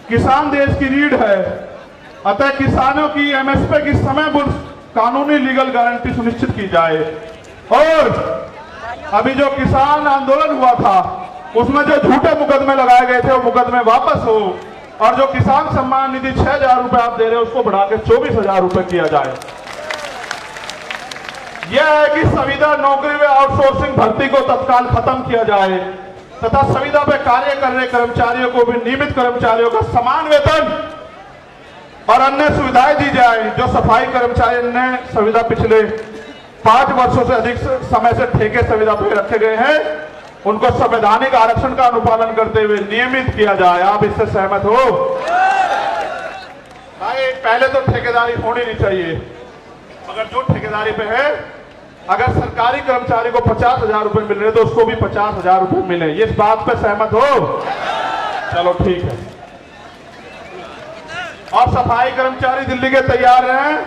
किसान देश की रीढ़ है, अतः किसानों की MSP की समयबद्ध कानूनी लीगल गारंटी सुनिश्चित की जाए। और अभी जो किसान आंदोलन हुआ था उसमें जो झूठे मुकदमे लगाए गए थे वो मुकदमे वापस हो और जो किसान सम्मान निधि 6,000 रुपए आप दे रहे हो उसको बढ़ा के 24,000 रुपए किया जाए। यह है कि संविदा नौकरी में आउटसोर्सिंग भर्ती को तत्काल खत्म किया जाए तथा संविदा पे कार्य कर रहे कर्मचारियों को भी नियमित कर्मचारियों का समान वेतन और अन्य सुविधाएं दी जाए। जो सफाई कर्मचारी ने संविदा पिछले 5 वर्षों से अधिक समय से ठेके संविदा पे रखे गए हैं उनको संवैधानिक आरक्षण का अनुपालन करते हुए नियमित किया जाए। आप इससे सहमत हो? भाई पहले तो ठेकेदारी होनी नहीं चाहिए, मगर जो ठेकेदारी पे है अगर सरकारी कर्मचारी को 50,000 रुपए मिल रहे तो उसको भी 50,000 रुपए मिले। ये इस बात पे सहमत हो? चलो ठीक है। और सफाई कर्मचारी दिल्ली के तैयार हैं,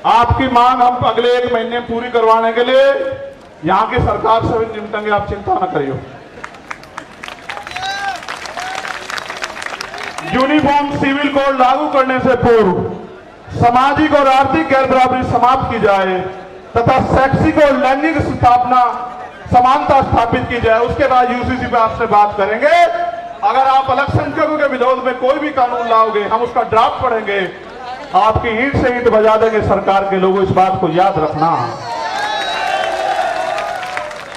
आपकी मांग हम अगले 1 महीने में पूरी करवाने के लिए यहां की सरकार से भी निपटेंगे, आप चिंता न करियो। यूनिफॉर्म सिविल कोड लागू करने से पूर्व सामाजिक और आर्थिक गैर बराबरी समाप्त की जाए तथा शैक्षिक और लैंगिक स्थापना समानता स्थापित की जाए। उसके बाद UCC पे आपसे बात करेंगे। अगर आप अल्पसंख्यकों के विरोध में कोई भी कानून लाओगे हम उसका ड्राफ्ट पढ़ेंगे, आपकी ईंट से ईंट बजा देंगे सरकार के लोगों, इस बात को याद रखना।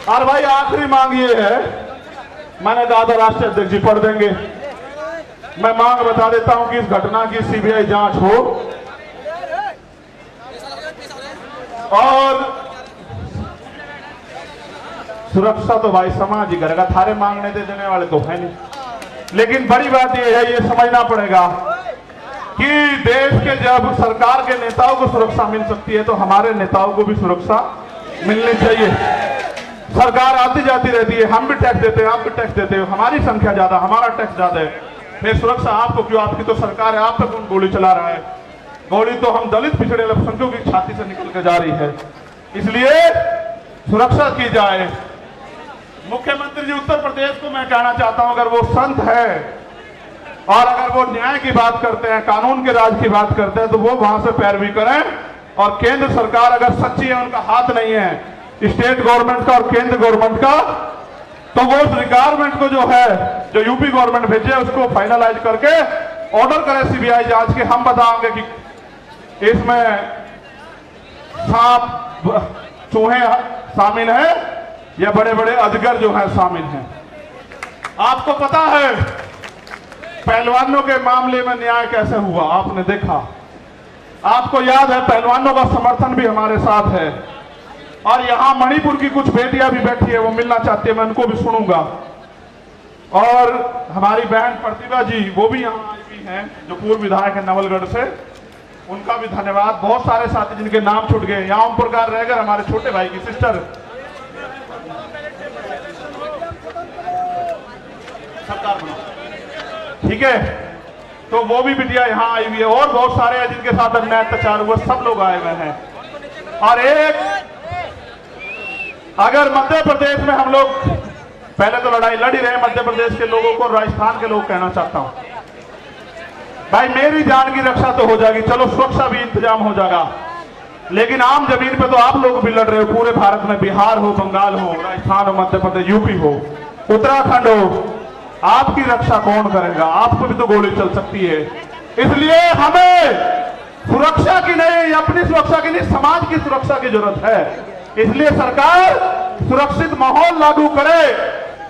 और भाई आखिरी मांग ये है, मैंने कहा था राष्ट्रीय अध्यक्ष जी पढ़ देंगे, मैं मांग बता देता हूं कि इस घटना की CBI जांच हो और सुरक्षा तो भाई समाज ही करेगा, थारे मांगने दे देने वाले तो है नहीं। लेकिन बड़ी बात यह है, ये समझना पड़ेगा कि देश के जब सरकार के नेताओं को सुरक्षा मिल सकती है तो हमारे नेताओं को भी सुरक्षा मिलनी चाहिए। सरकार आती जाती रहती है, हम भी टैक्स देते हैं, आप भी टैक्स देते हो, हमारी संख्या ज्यादा, हमारा टैक्स ज्यादा है, फिर सुरक्षा आपको क्यों? आपकी तो सरकार है, आप पे कौन गोली चला रहा है? गोली तो हम दलित पिछड़े अल्पसंख्यकों की छाती से निकल के जा रही है। इसलिए सुरक्षा की जाए। मुख्यमंत्री जी उत्तर प्रदेश को मैं कहना चाहता हूं, अगर वो संत है और अगर वो न्याय की बात करते हैं, कानून के राज की बात करते हैं तो वो वहां से पैरवी करें। और केंद्र सरकार अगर सच्ची है, उनका हाथ नहीं है स्टेट गवर्नमेंट का और केंद्र गवर्नमेंट का, तो वो उस रिक्वायरमेंट को जो है, जो यूपी गवर्नमेंट भेजे उसको फाइनलाइज करके ऑर्डर करे सीबीआई जांच के। हम बताएंगे कि इसमें सांप चूहे शामिल हैं या बड़े बड़े अजगर जो हैं शामिल हैं। आपको पता है पहलवानों के मामले में न्याय कैसे हुआ, आपने देखा। आपको याद है पहलवानों का समर्थन भी हमारे साथ है। और यहां मणिपुर की कुछ बेटियां भी बैठी है, वो मिलना चाहती है, मैं उनको भी सुनूंगा। और हमारी बहन प्रतिभा जी वो भी यहाँ आई हुई हैं, जो पूर्व विधायक है नवलगढ़ से, उनका भी धन्यवाद। बहुत सारे साथी जिनके नाम छूट गए, यहाँ ओम प्रकाश रहेगर हमारे छोटे भाई की सिस्टर, ठीक है, तो वो भी बिटिया यहाँ आई हुई है। और बहुत सारे हैं जिनके साथ अन्याय अत्याचार हुआ, सब लोग आए हुए हैं। और एक अगर मध्य प्रदेश में हम लोग पहले तो लड़ाई लड़ ही रहे मध्य प्रदेश के लोगों को, राजस्थान के लोग कहना चाहता हूं भाई मेरी जान की रक्षा तो हो जाएगी, चलो सुरक्षा भी इंतजाम हो जाएगा, लेकिन आम जमीन पे तो आप लोग भी लड़ रहे हो। पूरे भारत में बिहार हो, बंगाल हो, राजस्थान हो, मध्य प्रदेश, यूपी हो, उत्तराखंड हो, आपकी रक्षा कौन करेगा? आपको भी तो गोली चल सकती है। इसलिए हमें सुरक्षा की नहीं, अपनी सुरक्षा की नहीं, समाज की सुरक्षा की जरूरत है। इसलिए सरकार सुरक्षित माहौल लागू करे।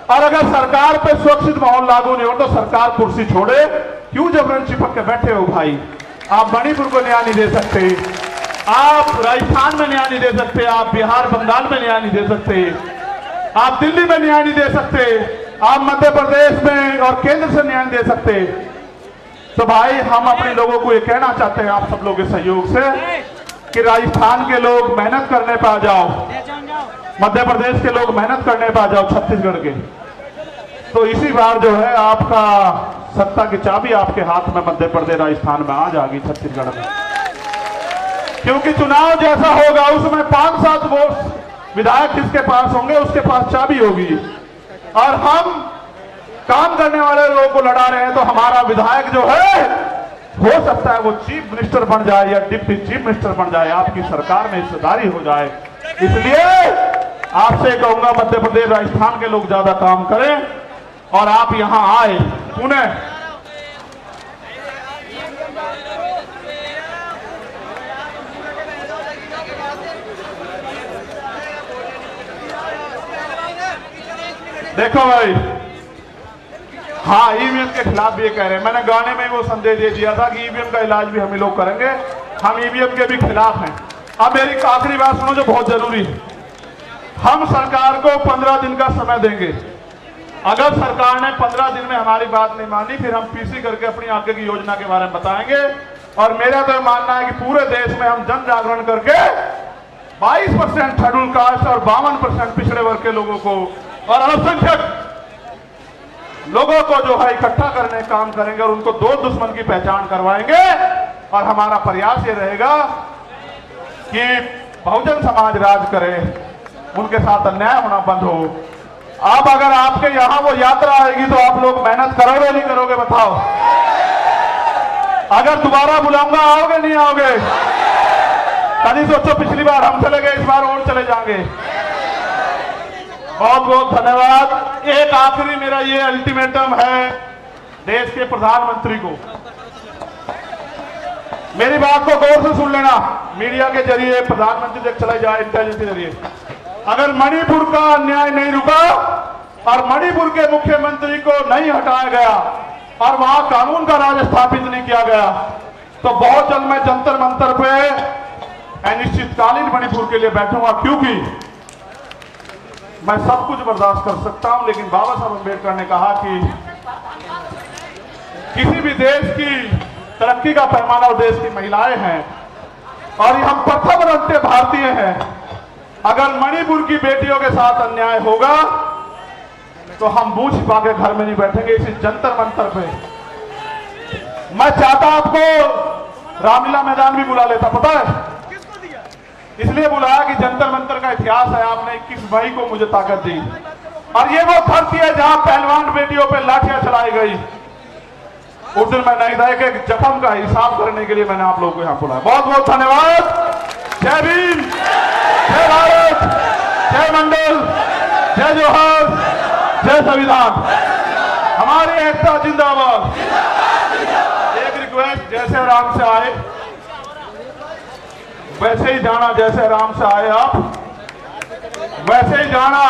और अगर सरकार पे सुरक्षित माहौल लागू नहीं हो तो सरकार कुर्सी छोड़े। क्यों जबरन चिपक के बैठे हो भाई? आप मणिपुर को न्याय नहीं दे सकते, आप राजस्थान में न्याय नहीं दे सकते, आप बिहार बंगाल में न्याय नहीं दे सकते, आप दिल्ली में न्याय नहीं दे सकते, आप मध्य प्रदेश में और केंद्र से न्याय दे सकते। तो भाई हम अपने लोगों को ये कहना चाहते हैं आप सब लोगों के सहयोग से कि राजस्थान के लोग मेहनत करने पे आ जाओ, मध्य प्रदेश के लोग मेहनत करने पे आ जाओ, छत्तीसगढ़ के। तो इसी बार जो है आपका सत्ता की चाबी आपके हाथ में मध्य प्रदेश राजस्थान में आ जाएगी, छत्तीसगढ़ में। क्योंकि चुनाव जैसा होगा उसमें 5-7 वोट विधायक जिसके पास होंगे उसके पास चाबी होगी। और हम काम करने वाले लोगों को लड़ा रहे हैं तो हमारा विधायक जो है हो सकता है वो चीफ मिनिस्टर बन जाए या डिप्टी चीफ मिनिस्टर बन जाए, आपकी सरकार में हिस्सेदारी हो जाए। इसलिए आपसे कहूंगा मध्य प्रदेश राजस्थान के लोग ज्यादा काम करें और आप यहां आए पुणे। देखो भाई, हाँ ईवीएम के खिलाफ भी ये कह रहे हैं, मैंने गाने में वो संदेश दे दिया था कि ईवीएम का इलाज भी हम लोग करेंगे, हम ईवीएम के भी खिलाफ हैं। अब मेरी आखिरी बात सुनो जो बहुत जरूरी है, हम सरकार को 15 दिन का समय देंगे। अगर सरकार ने 15 दिन में हमारी बात नहीं मानी फिर हम पीसी करके अपनी आगे की योजना के बारे में बताएंगे। और मेरा तो मानना है कि पूरे देश में हम जन जागरण करके 22% शेड्यूल कास्ट और 52% पिछड़े वर्ग के लोगों को और अल्पसंख्यक लोगों को जो है इकट्ठा करने का काम करेंगे और उनको दो दुश्मन की पहचान करवाएंगे। और हमारा प्रयास ये रहेगा कि बहुजन समाज राज करे, उनके साथ अन्याय होना बंद हो। अब अगर आपके यहां वो यात्रा आएगी तो आप लोग मेहनत करोगे नहीं करोगे बताओ? अगर दोबारा बुलाऊंगा आओगे नहीं आओगे? कभी सोचो पिछली बार हम चले गए, इस बार और चले जाएंगे। बहुत बहुत धन्यवाद। एक आखिरी मेरा ये अल्टीमेटम है देश के प्रधानमंत्री को, मेरी बात को गौर से सुन लेना। मीडिया के जरिए प्रधानमंत्री तक चला जाए, इंटेलिजेंस के जरिए। अगर मणिपुर का अन्याय नहीं रुका और मणिपुर के मुख्यमंत्री को नहीं हटाया गया और वहां कानून का राज स्थापित नहीं किया गया तो बहुत जल्द मैं जंतर मंतर पे अनिश्चितकालीन मणिपुर के लिए बैठूंगा। क्योंकि मैं सब कुछ बर्दाश्त कर सकता हूं, लेकिन बाबा साहब अम्बेडकर ने कहा कि किसी भी देश की तरक्की का पैमाना और देश की महिलाएं हैं और हम प्रथम रंगते भारतीय हैं। अगर मणिपुर की बेटियों के साथ अन्याय होगा तो हम मुंह छिपा के घर में नहीं बैठेंगे। इसी जंतर मंतर पे मैं चाहता आपको रामलीला मैदान भी बुला लेता, पता है इसलिए बुलाया कि जंतर मंतर का इतिहास है। आपने 21 मई को मुझे ताकत दी और ये वो धरती है जहां पहलवान बेटियों पे लाठियां चलाई गई। उस दिन मैं नहीं था कि जख्म का हिसाब करने के लिए मैंने आप लोगों को यहां बुलाया। बहुत बहुत धन्यवाद। जय भीम, जय भारत, जय मंडल, जय जोहर, जय संविधान। हमारी एकता जिंदाबाद। एक रिक्वेस्ट, जैसे आराम से आए वैसे ही जाना, जैसे आराम से आए आप वैसे ही जाना।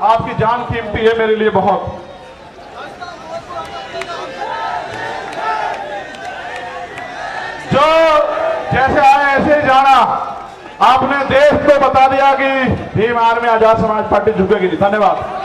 आपकी जान कीमती है मेरे लिए बहुत। जो जैसे आए ऐसे ही जाना। आपने देश को बता दिया कि भीम आर्मी आजाद समाज पार्टी झुकेगी नहीं। धन्यवाद।